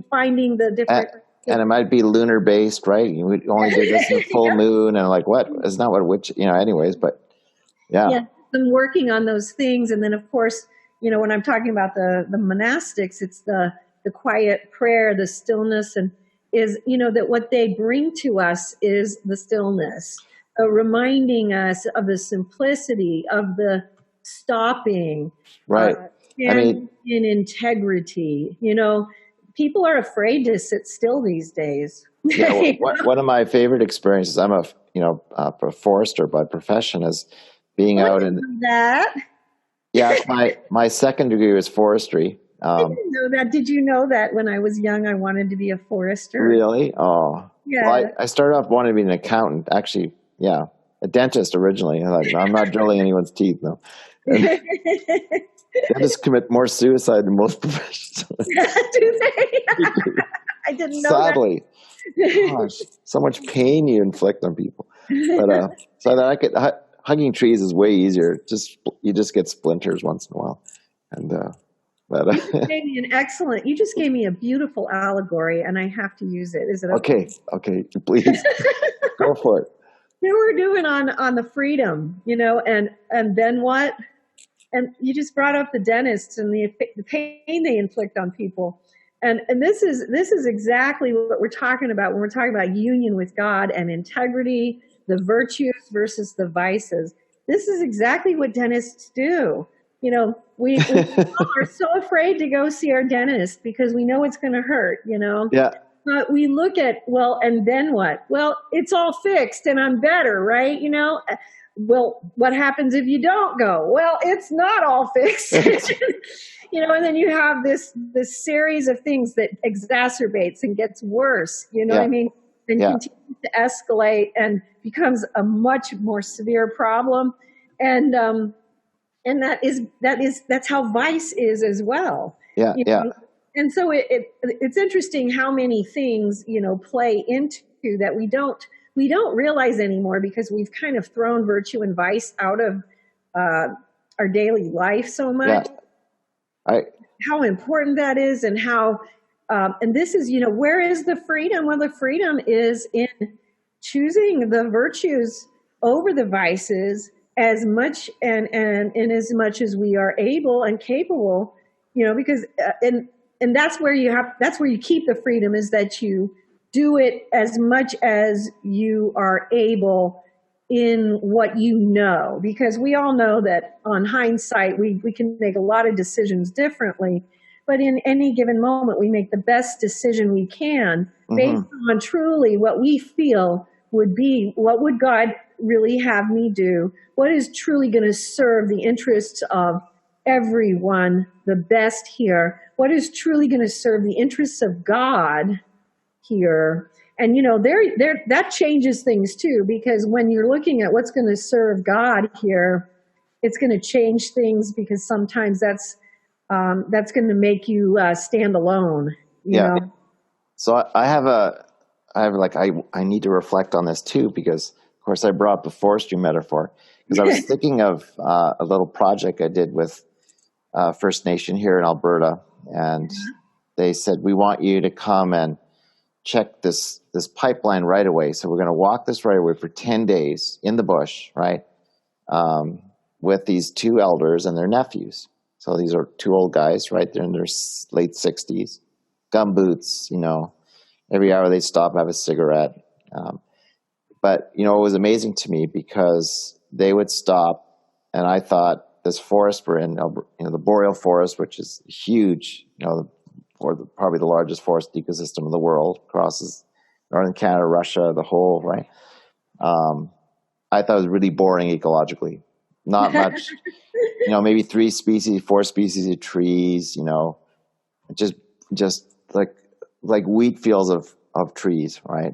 finding the different. And it might be lunar based, right? You would only do this in the full moon, and like, what? It's not what witch, anyways, but yeah. Yeah, I'm working on those things. And then, of course, when I'm talking about the monastics, it's the quiet prayer, the stillness, and is, that what they bring to us is the stillness, reminding us of the simplicity of the stopping, Right. and in integrity. People are afraid to sit still these days. Yeah, one of my favorite experiences. I'm a forester by profession, is being out in that. Yeah, my second degree was forestry. I didn't know that. Did you know that when I was young, I wanted to be a forester? Really? Oh, yeah. Well, I started off wanting to be an accountant. Actually, yeah, a dentist originally. I'm not drilling anyone's teeth, no. Dentists commit more suicide than most professions. Do they? I didn't know. Sadly, gosh, so much pain you inflict on people. But so that hugging trees is way easier. You just get splinters once in a while, and you just gave me a beautiful allegory, and I have to use it. Is it okay? Okay, please go for it. We're doing on the freedom, and then what? And you just brought up the dentists and the pain they inflict on people. And this is exactly what we're talking about when we're talking about union with God and integrity, the virtues versus the vices. This is exactly what dentists do. We are so afraid to go see our dentist because we know it's going to hurt, Yeah. But we look at, well, and then what? Well, it's all fixed and I'm better, right? Well, what happens if you don't go? Well, it's not all fixed. And then you have this series of things that exacerbates and gets worse, what I mean? And continues to escalate and becomes a much more severe problem. And that's how vice is as well. Yeah. And so it's interesting how many things, play into that we don't realize anymore because we've kind of thrown virtue and vice out of our daily life so much. Yeah. How important that is, and how, and this is, where is the freedom? Well, the freedom is in choosing the virtues over the vices as much and in as much as we are able and capable, because and that's where that's where you keep the freedom, is that you do it as much as you are able in what you know, because we all know that on hindsight we can make a lot of decisions differently, but in any given moment we make the best decision we can based on truly what we feel would be, what would God really have me do, what is truly going to serve the interests of everyone the best here, what is truly going to serve the interests of God here. And that changes things too, because when you're looking at what's going to serve God here, it's going to change things, because sometimes that's going to make you stand alone. You know? So I need to reflect on this too, because of course I brought up the forestry metaphor, because I was thinking of a little project I did with First Nation here in Alberta, and they said, we want you to come and check this pipeline right away. So we're going to walk this right away for 10 days in the bush, right, with these two elders and their nephews. So these are two old guys, right? They're in their late 60s, gumboots, every hour they'd stop, have a cigarette. But, it was amazing to me, because they would stop, and I thought, this forest we're in, the boreal forest, which is huge, probably the largest forest ecosystem in the world, crosses northern Canada, Russia, the whole, right? I thought it was really boring ecologically. Not much, maybe 3 species, 4 species of trees, just like wheat fields of trees, right?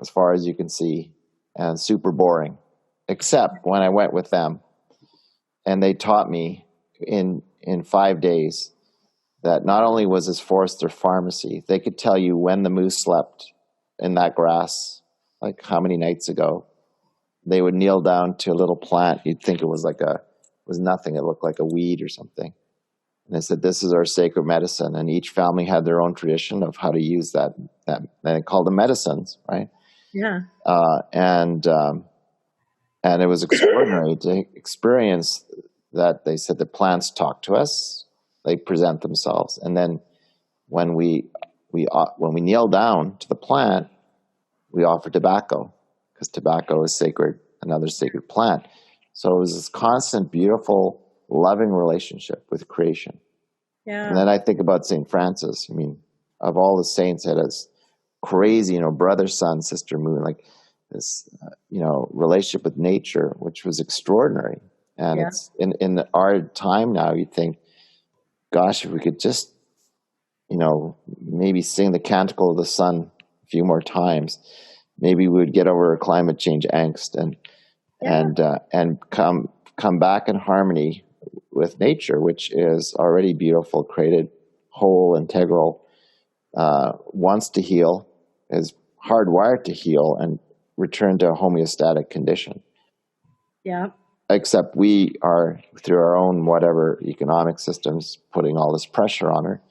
As far as you can see, and super boring. Except when I went with them, and they taught me in 5 days that not only was this forest their pharmacy, they could tell you when the moose slept in that grass, like how many nights ago. They would kneel down to a little plant. You'd think it was nothing. It looked like a weed or something. And they said, this is our sacred medicine. And each family had their own tradition of how to use that and they called them medicines, right? Yeah. And it was extraordinary to experience that. They said the plants talk to us, they present themselves, and then when we kneel down to the plant, we offer tobacco, because tobacco is sacred, another sacred plant. So it was this constant, beautiful, loving relationship with creation. Yeah. And then I think about St. Francis. I mean, of all the saints, had this crazy, brother, sun, sister, moon, like this, relationship with nature, which was extraordinary. And it's in our time now, you think, gosh, if we could just, maybe sing the Canticle of the Sun a few more times, maybe we would get over our climate change angst and come back in harmony with nature, which is already beautiful, created, whole, integral, wants to heal, is hardwired to heal and return to a homeostatic condition. Yeah. Except we are, through our own whatever economic systems, putting all this pressure on her,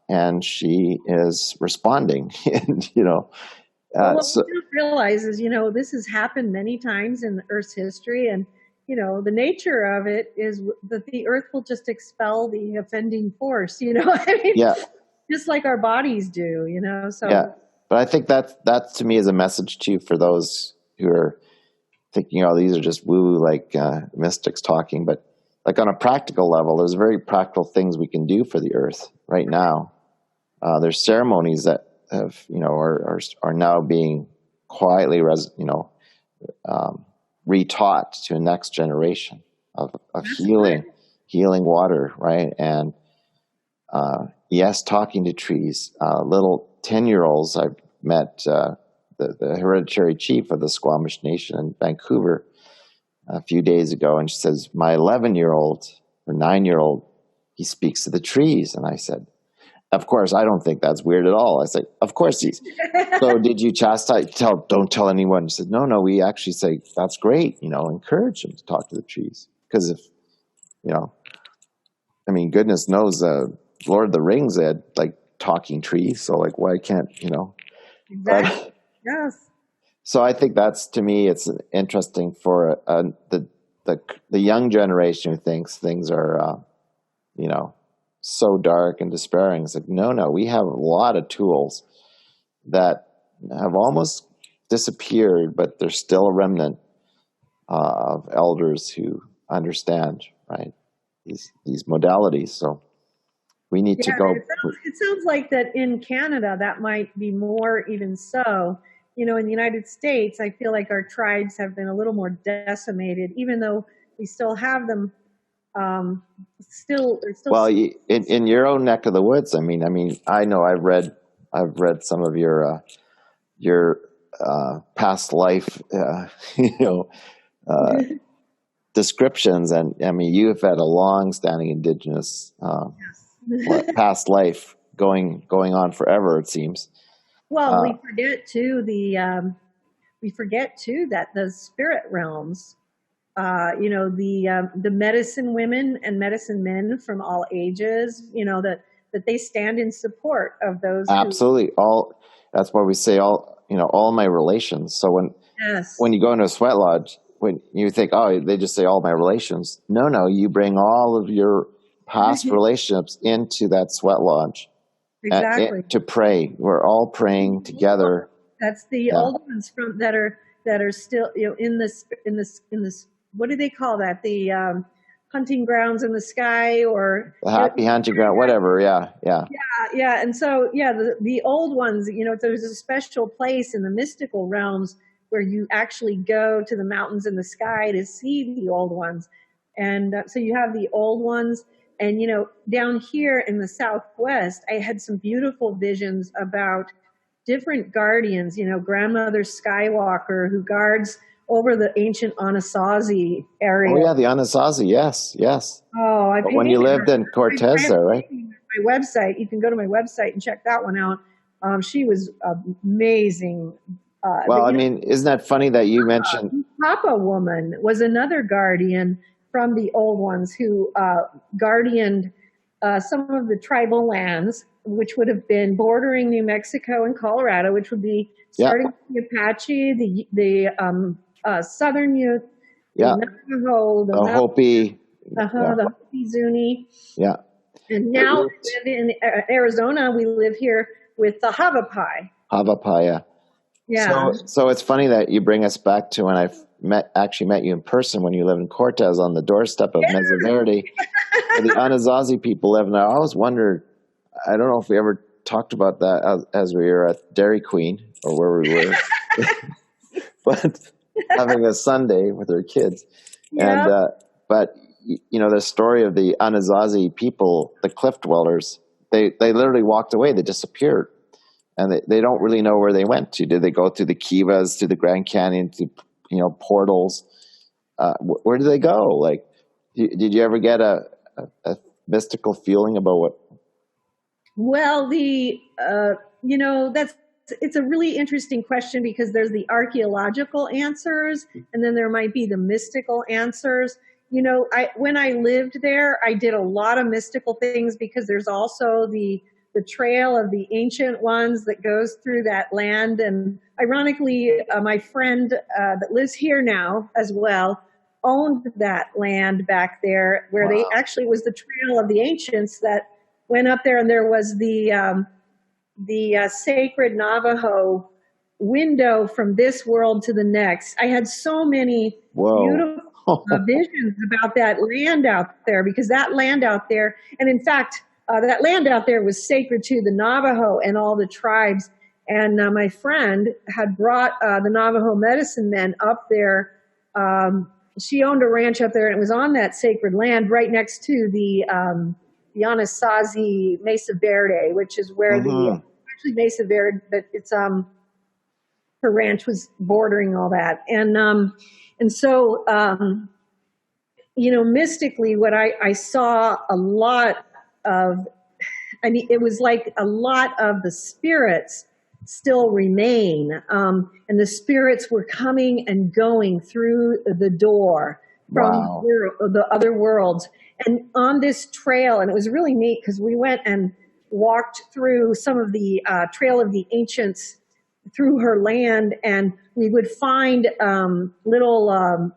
and she is responding. And what we don't realize is, this has happened many times in the Earth's history, and the nature of it is that the Earth will just expel the offending force. I mean, just like our bodies do. So yeah. But I think that to me is a message too for those who are thinking, these are just woo, like mystics talking. But like on a practical level, there's very practical things we can do for the Earth right now. There's ceremonies that have, are now being quietly, retaught to a next generation of healing water, right? And yes, talking to trees. Little 10-year-olds, I've met the hereditary chief of the Squamish Nation in Vancouver a few days ago, and she says, my 11-year-old or 9-year-old, he speaks to the trees. And I said, of course, I don't think that's weird at all. I said, of course he's. So did you chastise? Don't tell anyone. She said, no, we actually say, that's great. Encourage him to talk to the trees. Because if, goodness knows, Lord of the Rings, they had like talking trees. So like, why can't, Exactly. But, yes. So I think to me, it's interesting for the young generation who thinks things are, so dark and despairing. It's like, no, we have a lot of tools that have almost disappeared, but there's still a remnant of elders who understand, right, these modalities. So we need to go. It sounds like that in Canada, that might be more even so. In the United States, I feel like our tribes have been a little more decimated, even though we still have them. Still. Well, in your own neck of the woods, I mean, I know I've read some of your past life, descriptions, and I mean, you have had a long-standing Indigenous past life going on forever, it seems. Well, we forget too that the spirit realms, the medicine women and medicine men from all ages, that they stand in support of those. Absolutely, that's why we say all my relations. So when you go into a sweat lodge, when you think, oh, they just say all my relations. No, you bring all of your past relationships into that sweat lodge. Exactly. To pray. We're all praying together. That's the old ones that are still, in this, what do they call that? The hunting grounds in the sky, or the happy hunting ground, whatever. Yeah. And so, the old ones, there's a special place in the mystical realms where you actually go to the mountains in the sky to see the old ones. And so you have the old ones. And, down here in the Southwest, I had some beautiful visions about different guardians, Grandmother Skywalker, who guards over the ancient Anasazi area. Oh, yeah, the Anasazi, yes. Oh, but when you lived in Cortez there, right? My website, you can go to my website and check that one out. She was amazing. Isn't that funny that you mentioned? Papa woman was another guardian from the old ones who guardianed some of the tribal lands, which would have been bordering New Mexico and Colorado, which would be starting with the Apache, the Southern Ute, the Navajo, the Hopi, the Hopi Zuni. Yeah. And now we live in Arizona. We live here with the Havapais. Havapais, yeah. So it's funny that you bring us back to when I actually met you in person when you lived in Cortez on the doorstep of Mesa Verde, where the Anasazi people live. And I always wondered, I don't know if we ever talked about that as we were at Dairy Queen or where we were, but having a Sunday with our kids. Yeah. And but the story of the Anasazi people, the cliff dwellers, they literally walked away. They disappeared. And they don't really know where they went to. Did they go to the Kivas, to the Grand Canyon, to portals? Where did they go? Like, did you ever get a mystical feeling about what? Well, it's a really interesting question, because there's the archaeological answers, and then there might be the mystical answers. When I lived there, I did a lot of mystical things, because there's also the trail of the ancient ones that goes through that land. And ironically, my friend that lives here now as well owned that land back there, where they actually was the trail of the ancients that went up there, and there was the sacred Navajo window from this world to the next. I had so many beautiful visions about that land out there, because that land out there, and in fact, that land out there was sacred to the Navajo and all the tribes. And my friend had brought the Navajo medicine men up there. She owned a ranch up there, and it was on that sacred land right next to the Anasazi Mesa Verde, which is where actually Mesa Verde, but it's her ranch was bordering all that. And so mystically, what I saw a lot of, it was like a lot of the spirits still remain, and the spirits were coming and going through the door from the other worlds, and on this trail. And it was really neat, because we went and walked through some of the trail of the ancients through her land, and we would find little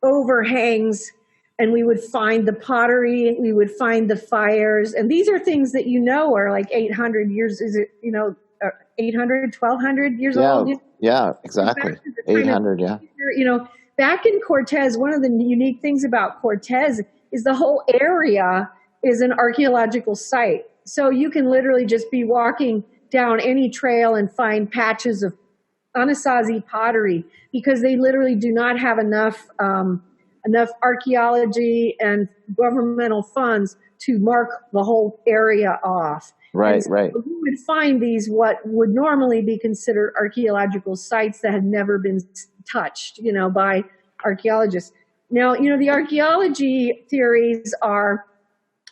overhangs and we would find the pottery, we would find the fires. And these are things that are like 800 years, is it, 800, 1200 years Yeah, old? yeah, exactly. 800, yeah. Back in Cortez, one of the unique things about Cortez is the whole area is an archaeological site. So you can literally just be walking down any trail and find patches of Anasazi pottery, because they literally do not have enough archaeology and governmental funds to mark the whole area off. Right, so right. You would find these what would normally be considered archaeological sites that had never been touched, by archaeologists. Now, the archaeology theories are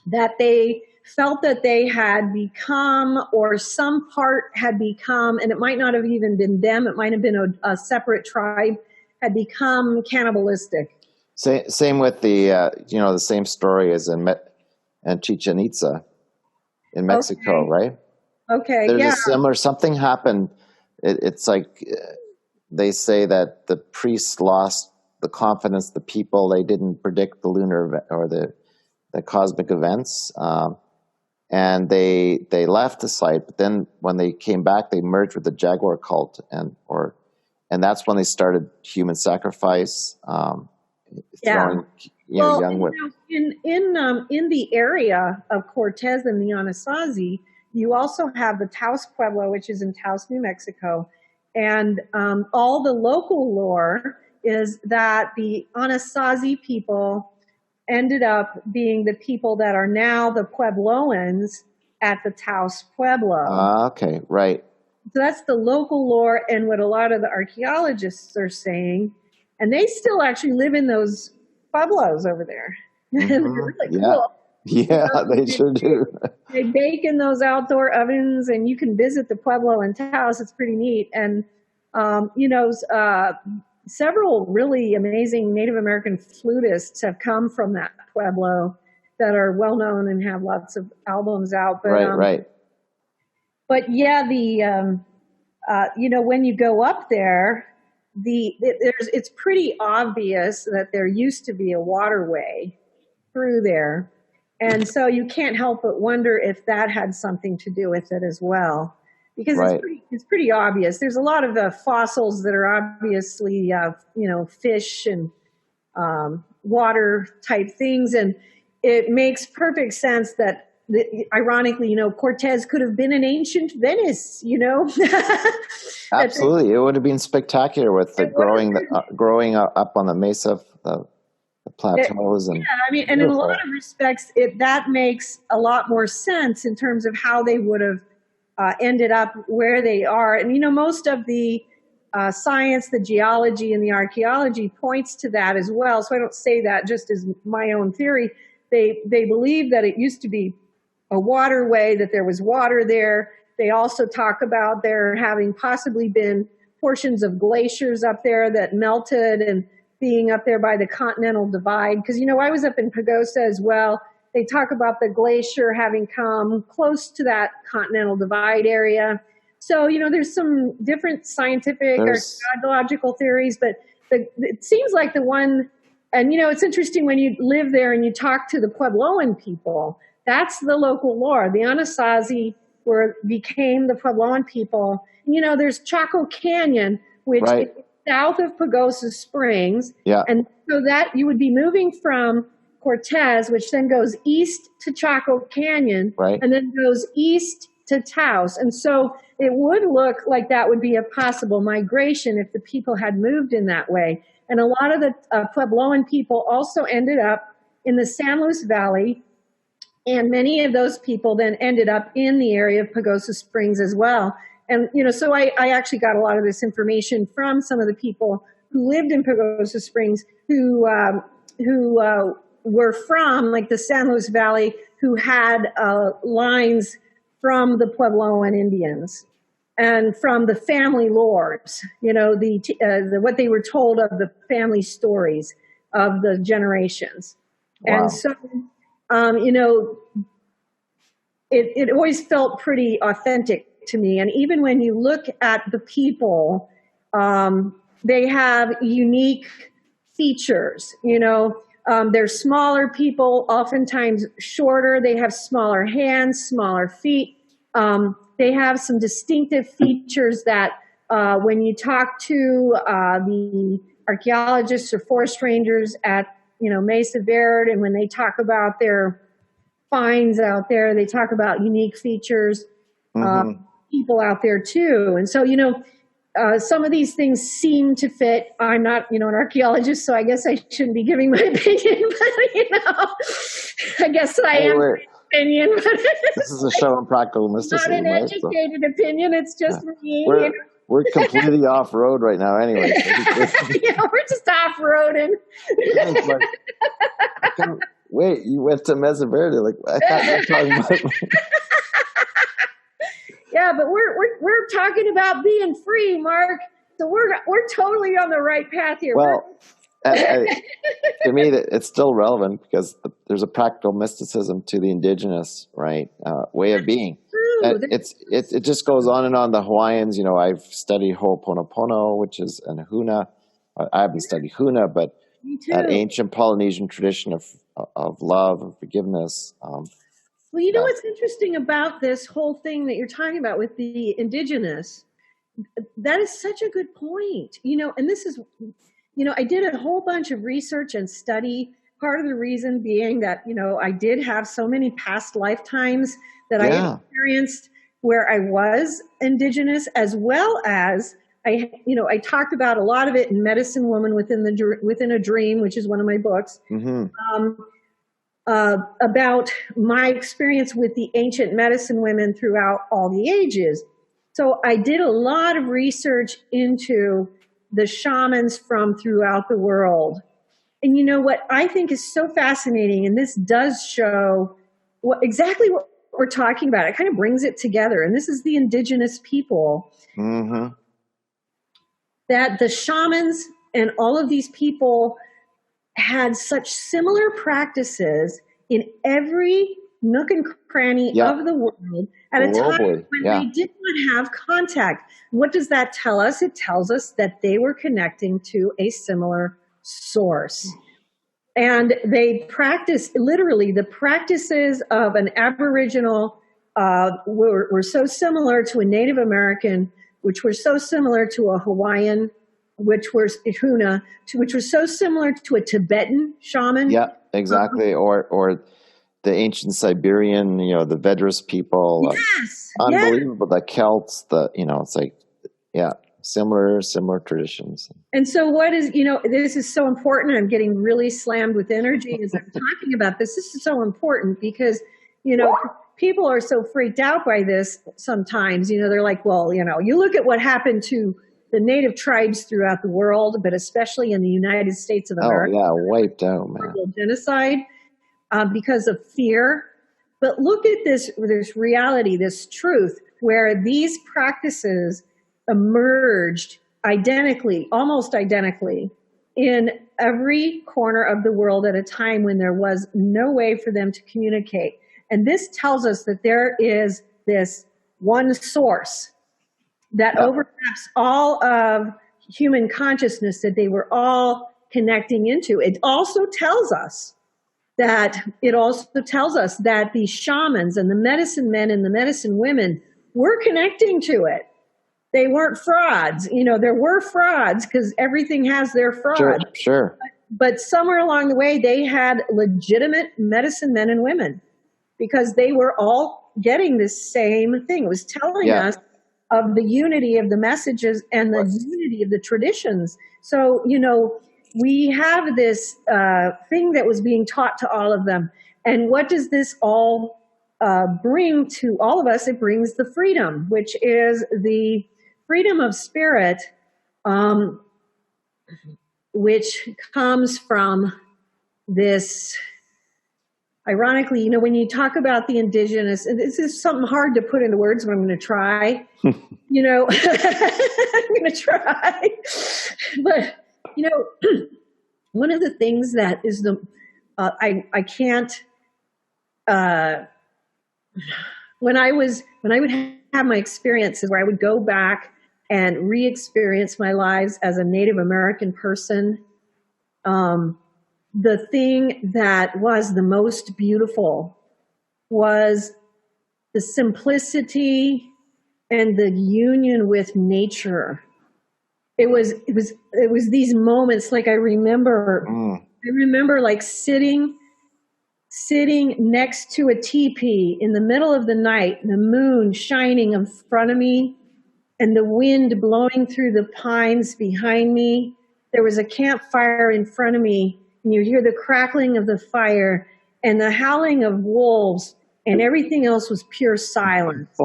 that they felt that they had become, or some part had become, and it might not have even been them, it might have been a separate tribe, had become cannibalistic. Same with the same story as in Chichen Itza in Mexico, Okay. right? Okay, There's yeah. a similar, something happened. It's like they say that the priests lost the confidence, the people, they didn't predict the lunar or the cosmic events. And they left the site, but then when they came back, they merged with the Jaguar cult, and that's when they started human sacrifice, throwing young women. In the area of Cortez and the Anasazi, you also have the Taos Pueblo, which is in Taos, New Mexico, and all the local lore is that the Anasazi people ended up being the people that are now the Puebloans at the Taos Pueblo. Okay, right. So that's the local lore and what a lot of the archaeologists are saying. And they still actually live in those Pueblos over there. Mm-hmm. They're really cool. Yeah, they sure do. They bake in those outdoor ovens, and you can visit the Pueblo in Taos. It's pretty neat. And, several really amazing Native American flutists have come from that Pueblo that are well known and have lots of albums out. But, right. But yeah, when you go up there, it's pretty obvious that there used to be a waterway through there. And so you can't help but wonder if that had something to do with it as well. Because it's pretty obvious. There's a lot of fossils that are obviously, fish and water type things. And it makes perfect sense that, ironically, Cortez could have been in ancient Venice, Absolutely. It would have been spectacular with the growing up on the mesa, the plateaus. And and in a lot of respects, that makes a lot more sense in terms of how they would have ended up where they are. And, most of the science, the geology, and the archaeology points to that as well. So I don't say that just as my own theory. They believe that it used to be a waterway, that there was water there. They also talk about there having possibly been portions of glaciers up there that melted, and being up there by the Continental Divide. Because, I was up in Pagosa as well. They talk about the glacier having come close to that Continental Divide area. So, there's some different scientific or archaeological theories, but it seems like the one, and, it's interesting when you live there and you talk to the Puebloan people, that's the local lore. The Anasazi became the Puebloan people. There's Chaco Canyon, which is south of Pagosa Springs. Yeah. And so that you would be moving from Cortez, which then goes east to Chaco Canyon, and then goes east to Taos. And so it would look like that would be a possible migration if the people had moved in that way. And a lot of the Puebloan people also ended up in the San Luis Valley, and many of those people then ended up in the area of Pagosa Springs as well. And, so I actually got a lot of this information from some of the people who lived in Pagosa Springs who were from, like, the San Luis Valley, who had lines from the Puebloan Indians and from the family lores, what they were told of the family stories of the generations. Wow. And so, it always felt pretty authentic to me. And even when you look at the people, they have unique features. They're smaller people, oftentimes shorter. They have smaller hands, smaller feet. They have some distinctive features that when you talk to the archaeologists or forest rangers at Mesa Verde, and when they talk about their finds out there, they talk about unique features. People out there too, and so some of these things seem to fit. I'm not, an archaeologist, so I guess I shouldn't be giving my opinion, but, I guess I am my opinion. But this is a show on practical mysticism, not an educated opinion. It's just me. We're completely off road right now, anyway. We're just off roading. Wait, you went to Mesa Verde? Like I thought you were talking about. Yeah, but we're talking about being free, Mark. So we're totally on the right path here. Well, to me, it's still relevant because there's a practical mysticism to the indigenous way of being. It just goes on and on. The Hawaiians, I've studied Ho'oponopono, which is an Huna. I haven't studied Huna, but that ancient Polynesian tradition of love and forgiveness. Well, what's interesting about this whole thing that you're talking about with the indigenous? That is such a good point. And this is, I did a whole bunch of research and study. Part of the reason being that, I did have so many past lifetimes that I experienced where I was indigenous, as well as I talked about a lot of it in Medicine Woman Within a Dream, which is one of my books, about my experience with the ancient medicine women throughout all the ages. So I did a lot of research into the shamans from throughout the world. And what I think is so fascinating, and this does show exactly what we're talking about. It kind of brings it together. And this is the indigenous people. That the shamans and all of these people had such similar practices in every nook and cranny of the world at a time when they did not have contact. What does that tell us? It tells us that they were connecting to a similar source. And they practiced, literally, the practices of an Aboriginal were so similar to a Native American, which were so similar to a Hawaiian, which was Huna, which was so similar to a Tibetan shaman. Yeah, exactly. Or the ancient Siberian, the Vedras people. Yes. Unbelievable. The Celts, it's like, similar traditions. And so what is, this is so important. I'm getting really slammed with energy as I'm talking about this. This is so important because, people are so freaked out by this sometimes. They're like, well, you look at what happened to the native tribes throughout the world, but especially in the United States of America. Oh, yeah, wiped out, man. Genocide because of fear. But look at this reality, this truth, where these practices emerged almost identically, in every corner of the world at a time when there was no way for them to communicate. And this tells us that there is this one source that overlaps all of human consciousness that they were all connecting into. It also tells us that the shamans and the medicine men and the medicine women were connecting to it. They weren't frauds. There were frauds because everything has their fraud. Sure. But somewhere along the way, they had legitimate medicine men and women because they were all getting this same thing. It was telling us of the unity of the messages and the unity of the traditions. So, we have this thing that was being taught to all of them. And what does this all bring to all of us? It brings the freedom, which is the freedom of spirit, which comes from this. Ironically, when you talk about the indigenous, and this is something hard to put into words, but I'm going to try. I'm going to try. But, one of the things that is I can't, when I would have my experiences where I would go back and re-experience my lives as a Native American person, the thing that was the most beautiful was the simplicity and the union with nature. It was these moments, like I remember like sitting next to a teepee in the middle of the night, the moon shining in front of me and the wind blowing through the pines behind me. There was a campfire in front of me, and you hear the crackling of the fire and the howling of wolves, and everything else was pure silence.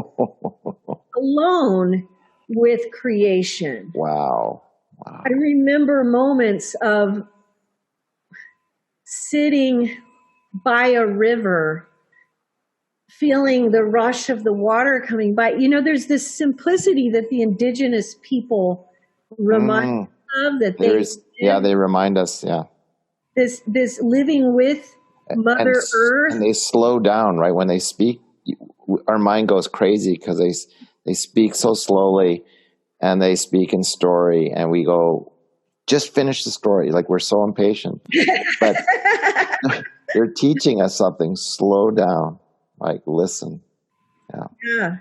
Alone with creation. Wow. I remember moments of sitting by a river, feeling the rush of the water coming by. There's this simplicity that the indigenous people remind of, that they remind us, this living with Mother Earth. And they slow down, right? When they speak, our mind goes crazy because they speak so slowly, and they speak in story, and we go, just finish the story. Like, we're so impatient. But they're teaching us something. Slow down. Like, listen. Yeah.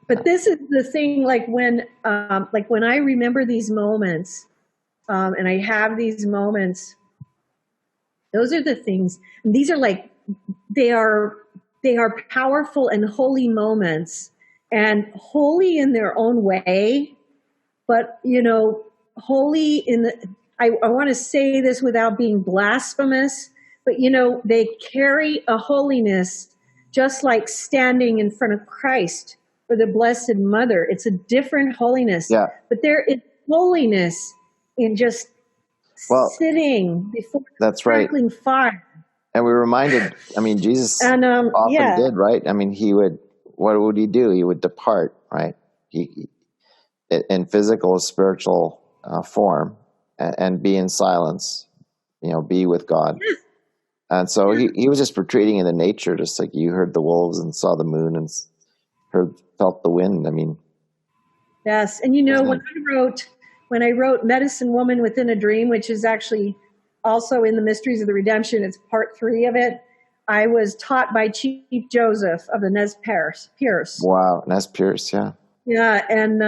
But this is the thing, like when I remember these moments, and I have these moments, those are the things. And these are like, they are powerful and holy moments, and holy in their own way. But, holy I want to say this without being blasphemous, but, they carry a holiness just like standing in front of Christ or the Blessed Mother. It's a different holiness. Yeah. But there is holiness in just sitting before the crackling fire. And we're reminded, Jesus often did, right? What would he do? He would depart, right? He in physical, spiritual form, and be in silence, be with God. And so he was just retreating into nature, just like you heard the wolves and saw the moon and felt the wind. Yes. And when I wrote Medicine Woman Within a Dream, which is actually also in the Mysteries of the Redemption, it's part 3 of it. I was taught by Chief Joseph of the Nez Perce. Wow, Nez Perce, yeah. Yeah, and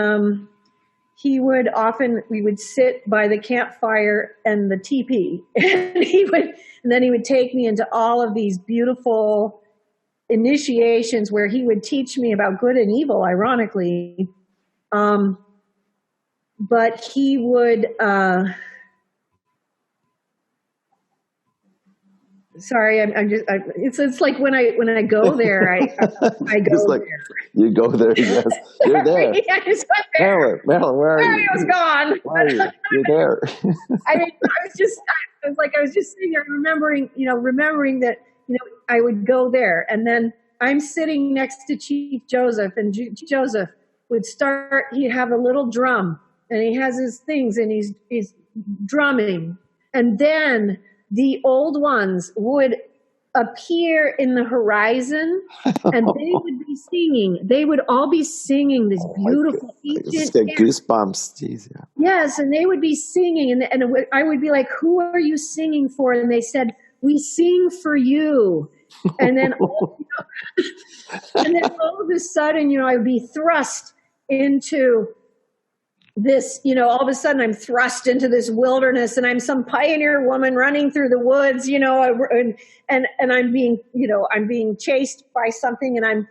we would sit by the campfire and the teepee, and then he would take me into all of these beautiful initiations where he would teach me about good and evil, ironically. But he would, sorry, it's like when I go there, I go like, there. You go there, yes. You're there. I just went there. Marilynn, where are you? I was gone. Where are you? You're there. I was just sitting there remembering that, I would go there, and then I'm sitting next to Chief Joseph, and Joseph would he'd have a little drum, and he has his things, and he's drumming, and then the old ones would appear in the horizon, and they would be singing. They would all be singing this beautiful ancient. Just get goosebumps. Jeez, yeah. Yes, and they would be singing, and I would be like, "Who are you singing for?" And they said, "We sing for you." And then, all of a sudden, I would be thrust into this, all of a sudden I'm thrust into this wilderness, and I'm some pioneer woman running through the woods, and I'm being chased by something, and I'm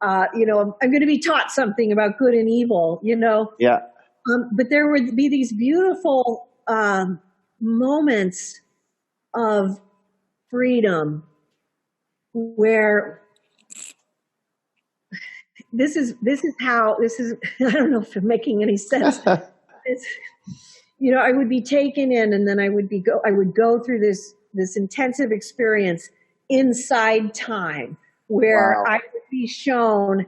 going to be taught something about good and evil, Yeah. But there would be these beautiful moments of freedom where this is I don't know if it's making any sense. I would be taken in, and then I would go through this intensive experience inside time where I would be shown,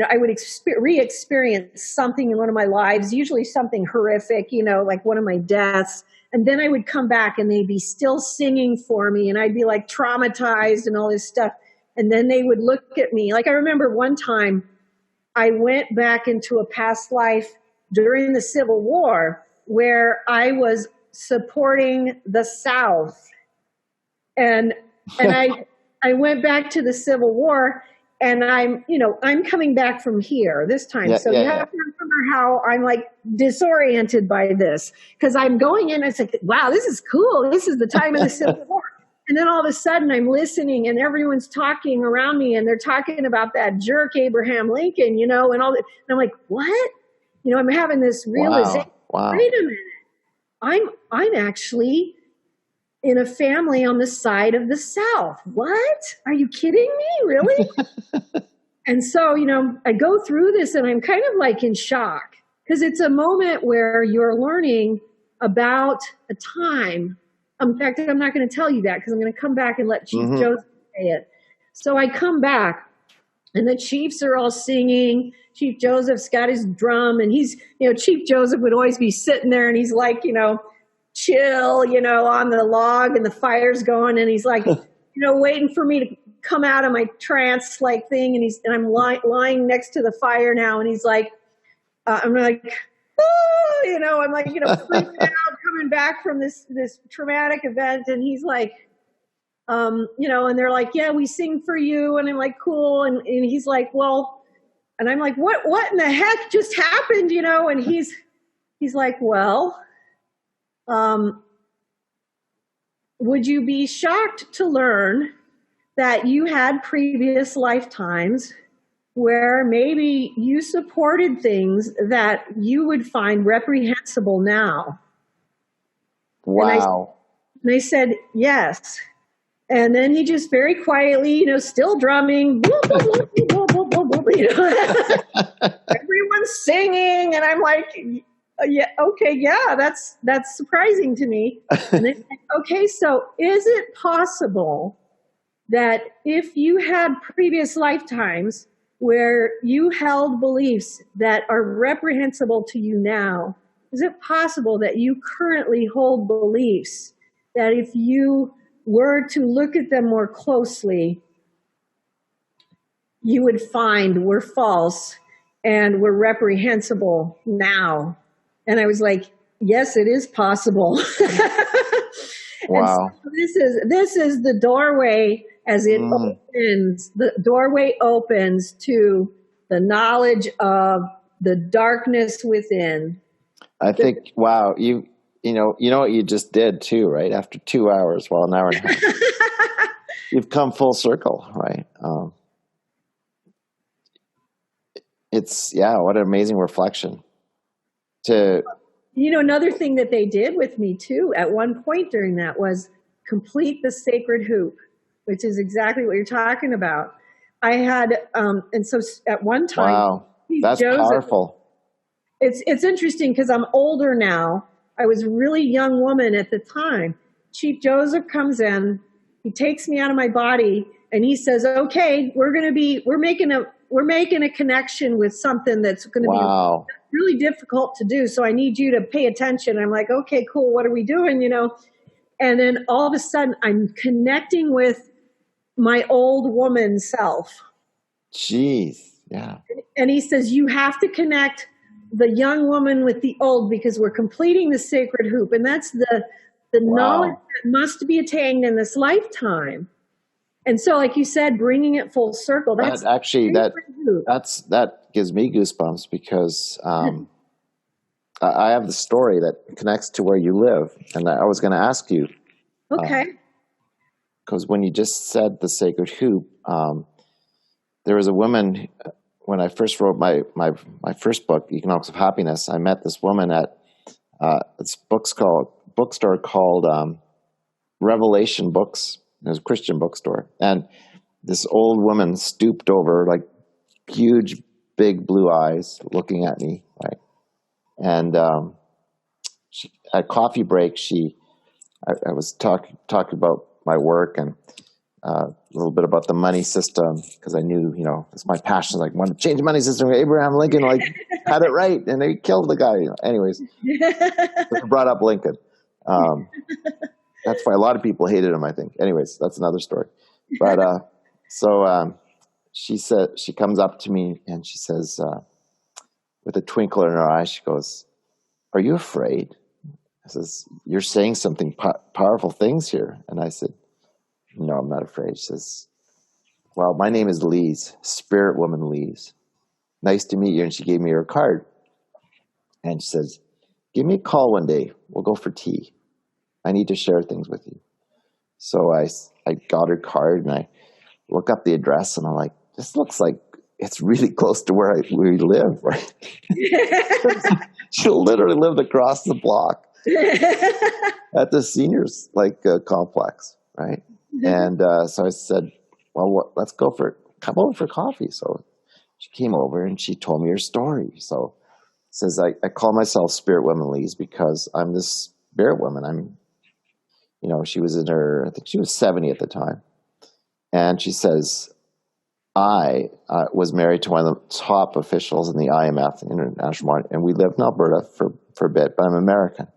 I would re-experience something in one of my lives, usually something horrific, like one of my deaths. And then I would come back, and they'd be still singing for me, and I'd be like traumatized and all this stuff. And then they would look at me. Like, I remember one time I went back into a past life during the Civil War where I was supporting the South and I went back to the Civil War, and I'm coming back from here this time. Yeah, So yeah, you yeah. have to remember how I'm like disoriented by this, because I'm going in. It's like, wow, this is cool. This is the time of the Civil War. And then all of a sudden I'm listening, and everyone's talking around me, and they're talking about that jerk Abraham Lincoln, and all that. And I'm like, what? I'm having this realization. Wow. Wait a minute. I'm actually in a family on the side of the South. What? Are you kidding me? Really? And so, I go through this, and I'm kind of like in shock, because it's a moment where you're learning about a time. In fact, I'm not going to tell you that, because I'm going to come back and let Chief Joseph say it. So I come back, and the chiefs are all singing. Chief Joseph's got his drum, and he's, Chief Joseph would always be sitting there, and he's like, chill, on the log, and the fire's going, and he's like, waiting for me to come out of my trance like thing, and I'm lying next to the fire now, and he's like, I'm like, oh, I'm like, freaking out, coming back from this traumatic event, and he's like, and they're like, yeah, we sing for you, and I'm like, cool, and he's like, well, and I'm like, what in the heck just happened, and he's like, well, would you be shocked to learn that you had previous lifetimes where maybe you supported things that you would find reprehensible now? Wow. And I said, yes. And then he just very quietly, still drumming, everyone's singing, and I'm like, yeah, okay, yeah, that's surprising to me. And they said, okay, so is it possible that if you had previous lifetimes where you held beliefs that are reprehensible to you now, is it possible that you currently hold beliefs that if you were to look at them more closely, you would find were false and were reprehensible now? And I was like, yes, it is possible. Wow. And so this is the doorway. As it opens, the doorway opens to the knowledge of the darkness within. I think, wow, you know what you just did too, right? After 2 hours, well, an hour and a half, you've come full circle, right? What an amazing reflection. Another thing that they did with me too at one point during that was complete the sacred hoop, which is exactly what you're talking about. I had, and so at one time, wow, that's powerful. It's interesting because I'm older now. I was a really young woman at the time. Chief Joseph comes in, he takes me out of my body, and he says, "Okay, we're making a connection with something that's going to be really difficult to do. So I need you to pay attention." I'm like, "Okay, cool. What are we doing?" And then all of a sudden, I'm connecting with my old woman self. Jeez, yeah. And he says, you have to connect the young woman with the old, because we're completing the sacred hoop. And that's the knowledge that must be attained in this lifetime. And so, like you said, bringing it full circle. That gives me goosebumps, because I have the story that connects to where you live. And I was going to ask you. Okay. Because when you just said the sacred hoop, there was a woman, when I first wrote my first book, Economics of Happiness, I met this woman at this bookstore called Revelation Books. It was a Christian bookstore. And this old woman stooped over, like huge, big blue eyes looking at me, right? And at coffee break, I was talking about my work and a little bit about the money system, because I knew, it's my passion. Like, want to change the money system. Abraham Lincoln, had it right, and they killed the guy. Anyways, I brought up Lincoln. That's why a lot of people hated him, I think. Anyways, that's another story. But she said, she comes up to me and she says, with a twinkle in her eye, she goes, "Are you afraid?" I says, "You're saying something powerful things here." And I said, no, I'm not afraid. She says, well, my name is Lise, Spirit Woman Lise. Nice to meet you. And she gave me her card. And she says, give me a call one day. We'll go for tea. I need to share things with you. So I got her card and I look up the address and I'm like, this looks like it's really close to where we live, right? She literally lived across the block at the seniors complex, right? And so I said, well, come over for coffee. So she came over and she told me her story. So it says, I call myself Spirit Woman Lise because I'm this spirit woman. She was I think she was 70 at the time. And she says, I was married to one of the top officials in the IMF, International Monetary, and we lived in Alberta for a bit, but I'm American.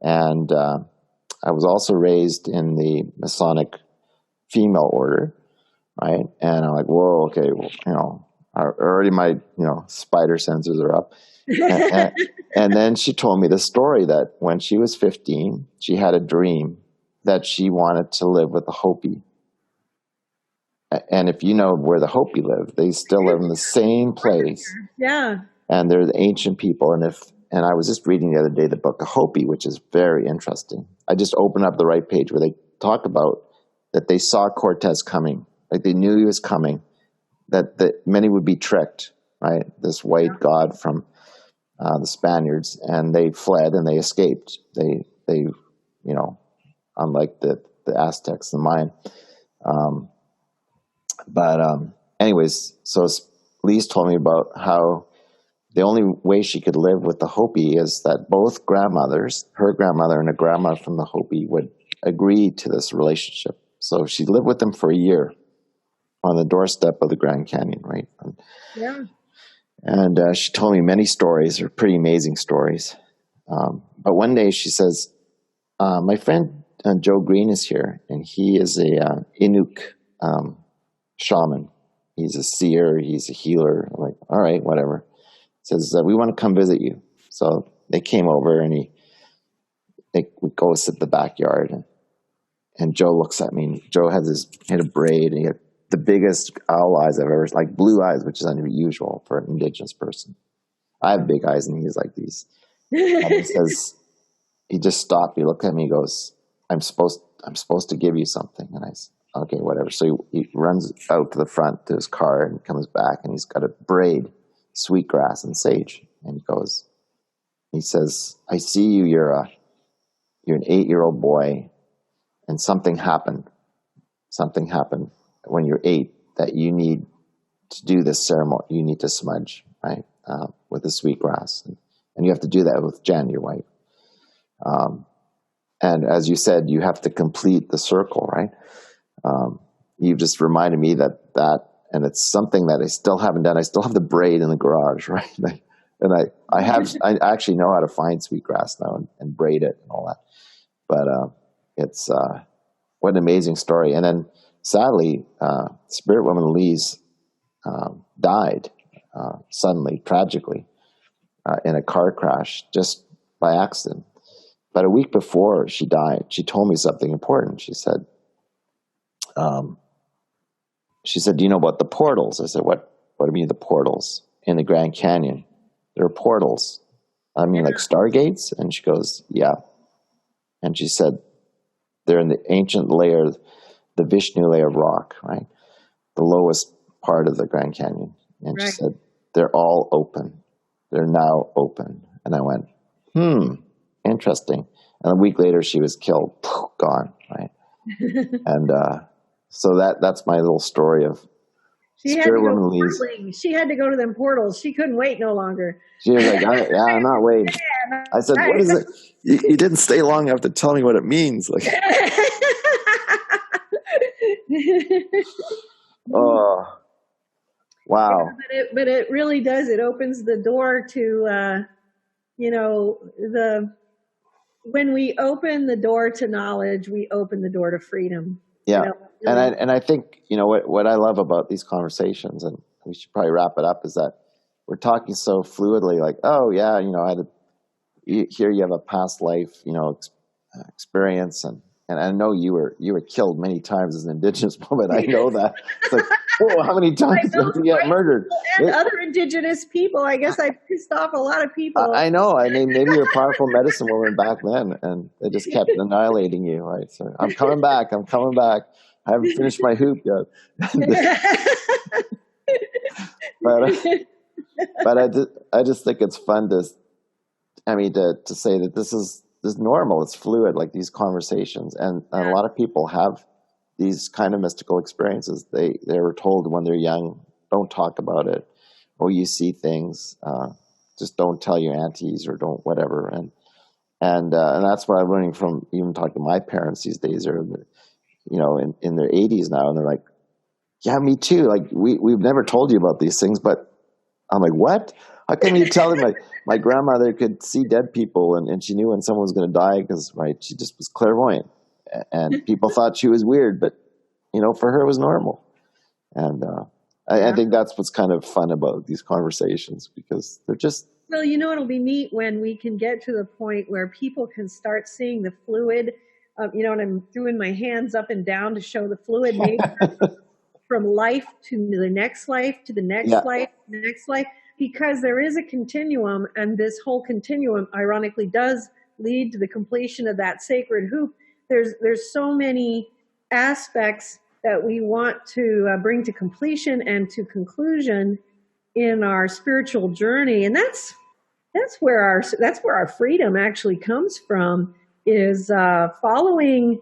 And I was also raised in the Masonic female order, right? And I'm like, whoa, okay, well, already my, spider senses are up. And then she told me the story that when she was 15, she had a dream that she wanted to live with a Hopi. And if you know where the Hopi live, they still live in the same place. Yeah. And they're the ancient people. And I was just reading the other day the book of Hopi, which is very interesting. I just opened up the right page where they talk about that they saw Cortez coming. Like they knew he was coming, that many would be tricked, right? This white god from the Spaniards, and they fled and they escaped. They unlike the Aztecs, the Mayan. Anyways, so Lise told me about how the only way she could live with the Hopi is that both grandmothers, her grandmother and a grandma from the Hopi, would agree to this relationship. So she lived with them for a year on the doorstep of the Grand Canyon, right? Yeah. And she told me many stories, or pretty amazing stories. But one day she says, my friend Joe Green is here, and he is a Inuk shaman. He's a seer, he's a healer. I'm like, all right, whatever. Says, we want to come visit you. So they came over and we go sit in the backyard and Joe looks at me and Joe had a braid and he had the biggest owl eyes I've ever, like blue eyes, which is unusual for an indigenous person. I have big eyes and he's like these. And he says, he just stopped. He looked at me, he goes, I'm supposed to give you something. And I said, okay, whatever. So he runs out to the front to his car and comes back and he's got a braid, sweetgrass and sage. And he says, I see you, you're an 8-year-old boy and something happened when you're 8 that you need to do this ceremony. You need to smudge, right? With the sweetgrass. And you have to do that with Jen, your wife. And as you said, you have to complete the circle, right? You just reminded me that, and it's something that I still haven't done. I still have the braid in the garage, right? I actually know how to find sweetgrass now and braid it and all that. But it's what an amazing story. And then sadly, Spirit Woman Lise died suddenly, tragically, in a car crash just by accident. But a week before she died, she told me something important. She said, do you know about the portals? I said, what do you mean the portals? In the Grand Canyon, there are portals. I mean, like stargates? And she goes, yeah. And she said, they're in the ancient layer, the Vishnu layer of rock, right? The lowest part of the Grand Canyon. And she said, they're all open. They're now open. And I went, interesting. And a week later, she was killed, gone, right? And so that's my little story of Spirit Woman Lise. She had to go to them portals. She couldn't wait no longer. She was like, I'm not waiting. I said, what is it? You didn't stay long enough to tell me what it means. Like, oh, wow. Yeah, but it really does. It opens the door to, when we open the door to knowledge, we open the door to freedom. Yeah. And I think, what I love about these conversations, and we should probably wrap it up, is that we're talking so fluidly, like, oh yeah, here you have a past life, experience, and and I know you were killed many times as an Indigenous woman. I know that. It's like, oh, how many times did you get murdered? And other Indigenous people. I guess I pissed off a lot of people. I know. I mean, maybe you're a powerful medicine woman back then, and they just kept annihilating you, right? So I'm coming back. I'm coming back. I haven't finished my hoop yet. but I just think it's fun to say that this is normal. It's fluid, like these conversations, and a lot of people have these kind of mystical experiences. They were told when they're young, don't talk about it. Oh, you see things. Just don't tell your aunties or don't whatever. And that's what I'm learning from even talking to my parents these days. Are in their 80s now, and they're like, yeah, me too. Like we've never told you about these things, but I'm like, what? How come you tell them? Like my grandmother could see dead people, and she knew when someone was going to die because she just was clairvoyant, and people thought she was weird, but for her it was normal. And I think that's what's kind of fun about these conversations, because they're just. Well, it'll be neat when we can get to the point where people can start seeing the fluid. And I'm doing my hands up and down to show the fluid nature from life to the next life, to the next life, the next life, because there is a continuum, and this whole continuum, ironically, does lead to the completion of that sacred hoop. There's so many aspects that we want to bring to completion and to conclusion in our spiritual journey, and that's where our freedom actually comes from, is following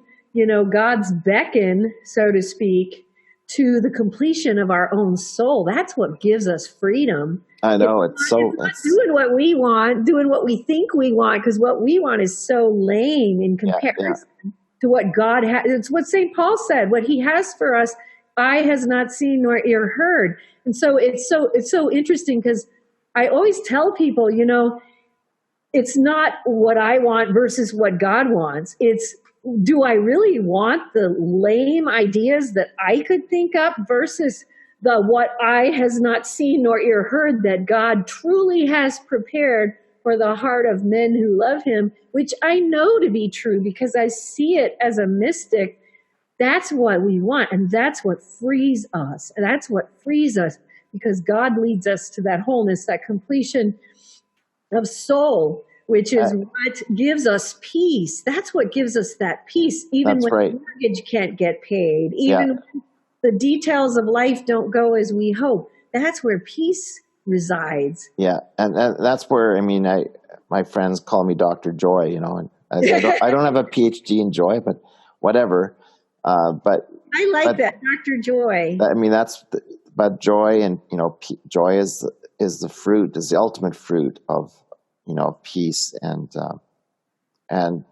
God's beckon, so to speak, to the completion of our own soul. That's what gives us freedom. I know. It's not doing what we want, doing what we think we want, because what we want is so lame in comparison to what God has. It's what St. Paul said. What he has for us, eye has not seen nor ear heard. And so it's so interesting, because I always tell people, it's not what I want versus what God wants. It's, do I really want the lame ideas that I could think up versus the what eye has not seen nor ear heard that God truly has prepared for the heart of men who love him, which I know to be true because I see it as a mystic. That's what we want, and that's what frees us. And that's what frees us, because God leads us to that wholeness, that completion of soul, which is what gives us peace. That's what gives us that peace, even when the mortgage can't get paid, even when the details of life don't go as we hope. That's where peace resides. Yeah, and that's where, my friends call me Dr. Joy, and I don't have a PhD in joy, but whatever. But I like that, Dr. Joy. But joy, and joy is the fruit, is the ultimate fruit of peace, and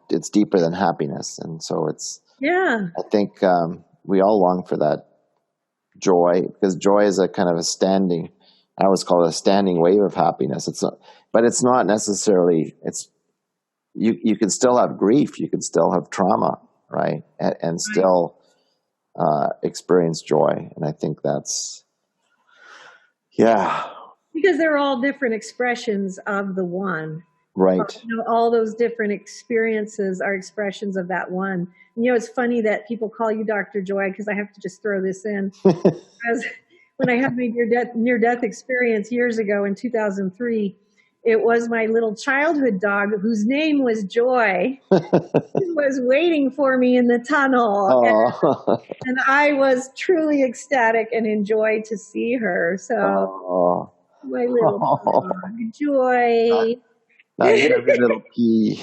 it's deeper than happiness, and so it's. Yeah. I think we all long for that joy, because joy is a kind of a standing. I always call it a standing wave of happiness. But it's not necessarily. It's you can still have grief, you can still have trauma, right, and still experience joy, and I think that's. Yeah. Because they're all different expressions of the one. Right. All those different experiences are expressions of that one. It's funny that people call you Dr. Joy, because I have to just throw this in. Because when I had my near-death experience years ago in 2003, it was my little childhood dog, whose name was Joy, who was waiting for me in the tunnel. And I was truly ecstatic and enjoyed to see her. So my little dog, Joy. Nice, every little pea.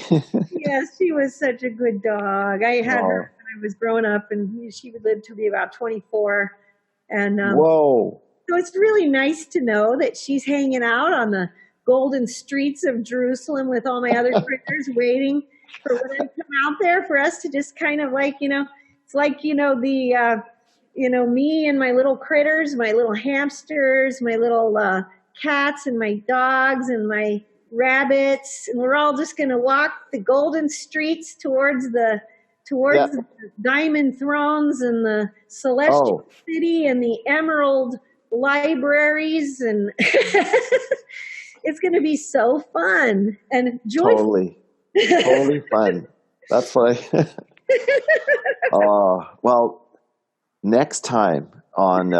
Yes, she was such a good dog. I had her when I was growing up, and she would live to be about 24. And whoa! So it's really nice to know that she's hanging out on the golden streets of Jerusalem with all my other critters, waiting for when I come out there for us to just kind of it's like me and my little critters, my little hamsters, my little cats, and my dogs, and my rabbits, and we're all just going to walk the golden streets towards the diamond thrones and the celestial city and the emerald libraries, and it's going to be so fun and joyful. Totally fun. That's why. Well, next time on,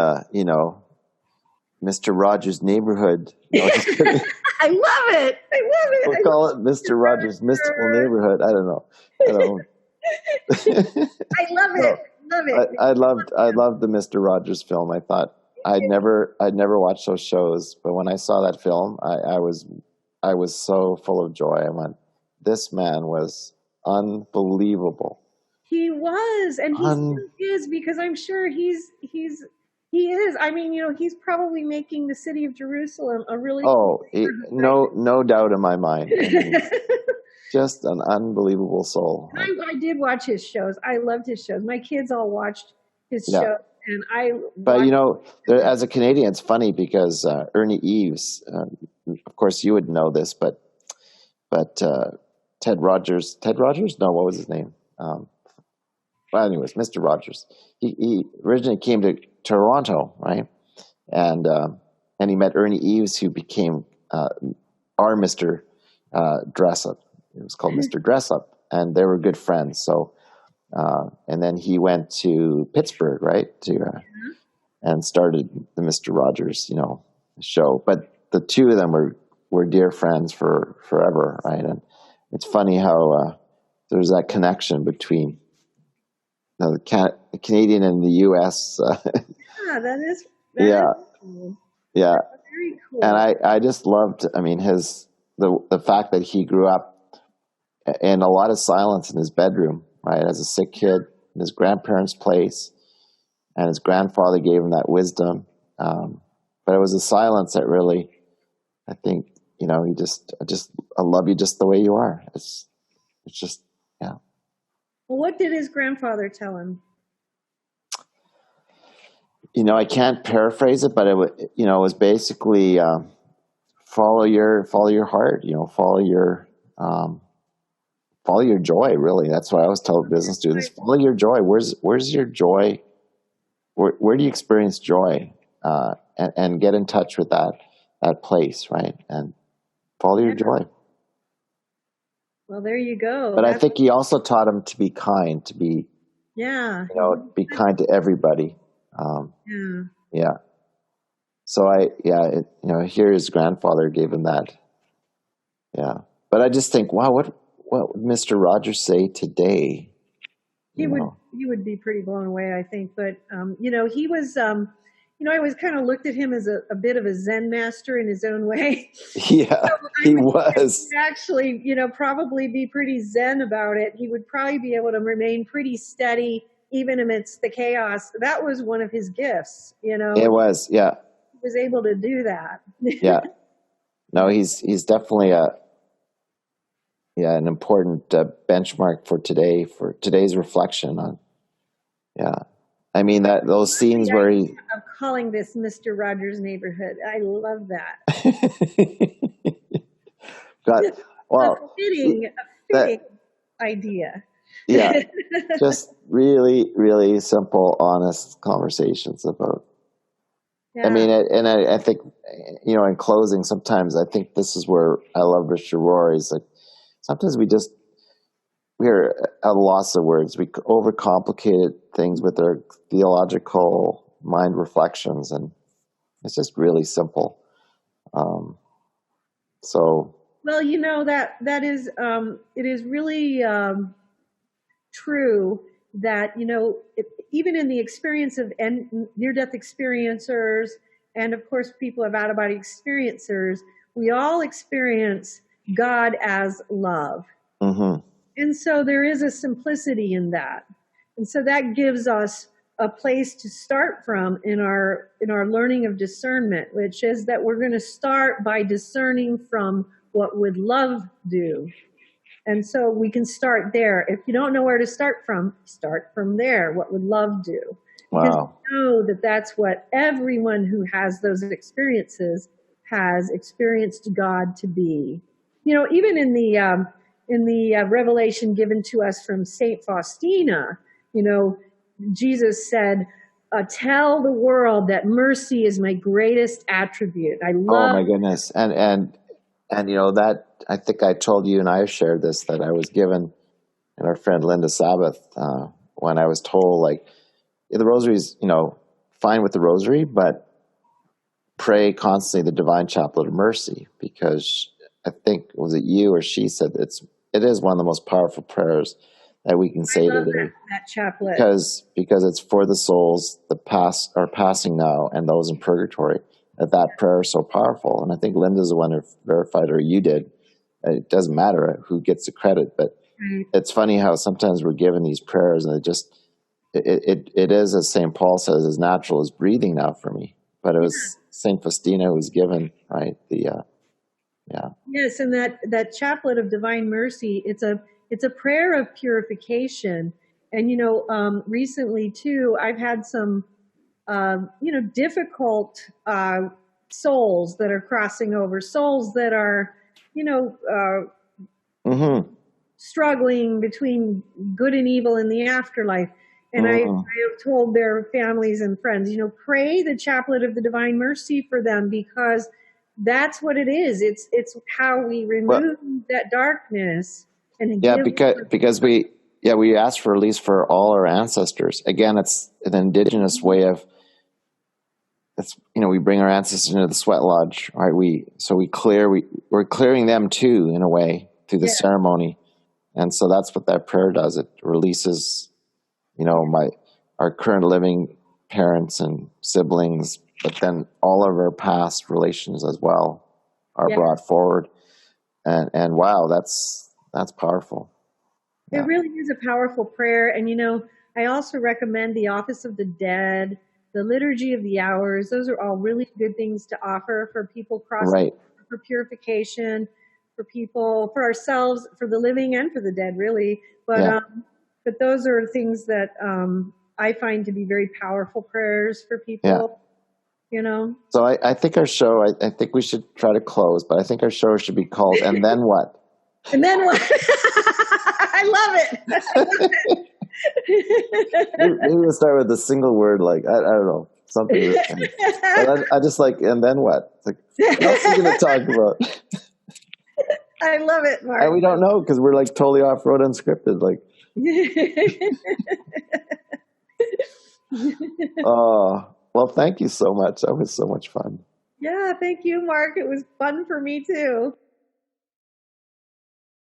Mr. Rogers' Neighborhood. No, just kidding. I love it. I love it. We'll call it Mr. Rogers' Mystical Neighborhood. I don't know. I love No, it. Love it. I loved the Mr. Rogers film. I thought I'd never watched those shows, but when I saw that film, I was so full of joy. I went, this man was unbelievable. He was, and he still is, because I'm sure he is. I mean, he's probably making the city of Jerusalem a really no doubt in my mind. I mean, just an unbelievable soul. I did watch his shows. I loved his shows. My kids all watched his shows, and But as a Canadian, it's funny because Ernie Eves, of course, you would know this, but Ted Rogers. No, what was his name? Well, anyways, Mr. Rogers. He originally came to Toronto, right? And he met Ernie Eves, who became our Mr. Dress Up. It was called Mr. Dress Up, and they were good friends. So, and then he went to Pittsburgh, right, and started the Mr. Rogers, show. But the two of them were dear friends for forever, right? And it's funny how there's that connection between the Canadian and the U.S. That is cool. Yeah. Very cool. And I just loved, I mean, the fact that he grew up in a lot of silence in his bedroom, right, as a sick kid in his grandparents' place, and his grandfather gave him that wisdom. But it was a silence that really, I think, he I love you just the way you are. It's just, yeah. Well, what did his grandfather tell him? I can't paraphrase it, but it was basically follow your heart. Follow your joy. Really, that's what I always tell business students: follow your joy. Where's your joy? Where do you experience joy? And get in touch with that place, right? And follow your joy. Well, there you go. But I think he also taught him to be kind, to be be kind to everybody. Yeah. So here his grandfather gave him that. Yeah. But I just think, wow, what would Mr. Rogers say today? He would be pretty blown away, I think. But he was I always kind of looked at him as a bit of a Zen master in his own way. Yeah, he was. He'd actually, probably be pretty Zen about it. He would probably be able to remain pretty steady even amidst the chaos. That was one of his gifts, It was, yeah. He was able to do that. Yeah. No, he's definitely an important benchmark for today's reflection on. Yeah. I mean, those scenes where he... I'm calling this Mr. Rogers' Neighborhood. I love that. A fitting idea. Yeah. Just really, really simple, honest conversations about... Yeah. I mean, and I think, in closing, sometimes I think this is where I love Richard Rohr. He's like, sometimes we're at a loss of words. We overcomplicate things with our theological mind reflections, and it's just really simple. Well, that is it is really true that even in the experience of near-death experiencers, and of course people of out-of-body experiencers, we all experience God as love. Mm-hmm. And so there is a simplicity in that. And so that gives us a place to start from in our learning of discernment, which is that we're going to start by discerning from what would love do. And so we can start there. If you don't know where to start from there. What would love do? Wow. Because you know that's what everyone who has those experiences has experienced God to be. Even in the revelation given to us from Saint Faustina, Jesus said, "Tell the world that mercy is my greatest attribute." I love. Oh my goodness! And that, I think I told you, and I shared this, that I was given and our friend Linda Sabbath, when I was told, like, yeah, the rosary's, fine with the rosary, but pray constantly the Divine Chaplet of Mercy, because I think, was it you or she said it is one of the most powerful prayers that we can say I love today, that chaplet. because it's for the souls that are passing now and those in purgatory. That prayer is so powerful, and I think Linda's the one who verified, or you did. It doesn't matter who gets the credit, but Right. it's funny how sometimes we're given these prayers, and it is, as St. Paul says, as natural as breathing now for me. But it was St. Faustina who was given, right? Yeah. Yes, and that chaplet of divine mercy, it's a prayer of purification. And recently too, I've had some difficult souls that are crossing over, souls that are you know struggling between good and evil in the afterlife. And I have told their families and friends, pray the chaplet of the divine mercy for them, because that's what it is. It's how we remove that darkness and give. Because we ask for release for all our ancestors. Again, it's an indigenous way of, we bring our ancestors into the sweat lodge, right? We're clearing them too, in a way, through the ceremony. And so that's what that prayer does. It releases, our current living parents and siblings, but then all of our past relations as well are brought forward. And wow, that's powerful. It really is a powerful prayer. And, I also recommend the Office of the Dead, the Liturgy of the Hours. Those are all really good things to offer for people crossing, for purification, for people, for ourselves, for the living and for the dead, really. But those are things that I find to be very powerful prayers for people. So I think our show, I think we should try to close, but I think our show should be called "And Then What?" And then what? I love it. Maybe we'll start with a single word, like, I don't know, something. I just like, and then what? It's like, what else are you going to talk about? I love it, Mark. And we don't know, because we're like totally off-road, unscripted. Like, well, thank you so much. That was so much fun. Yeah, thank you, Mark. It was fun for me too.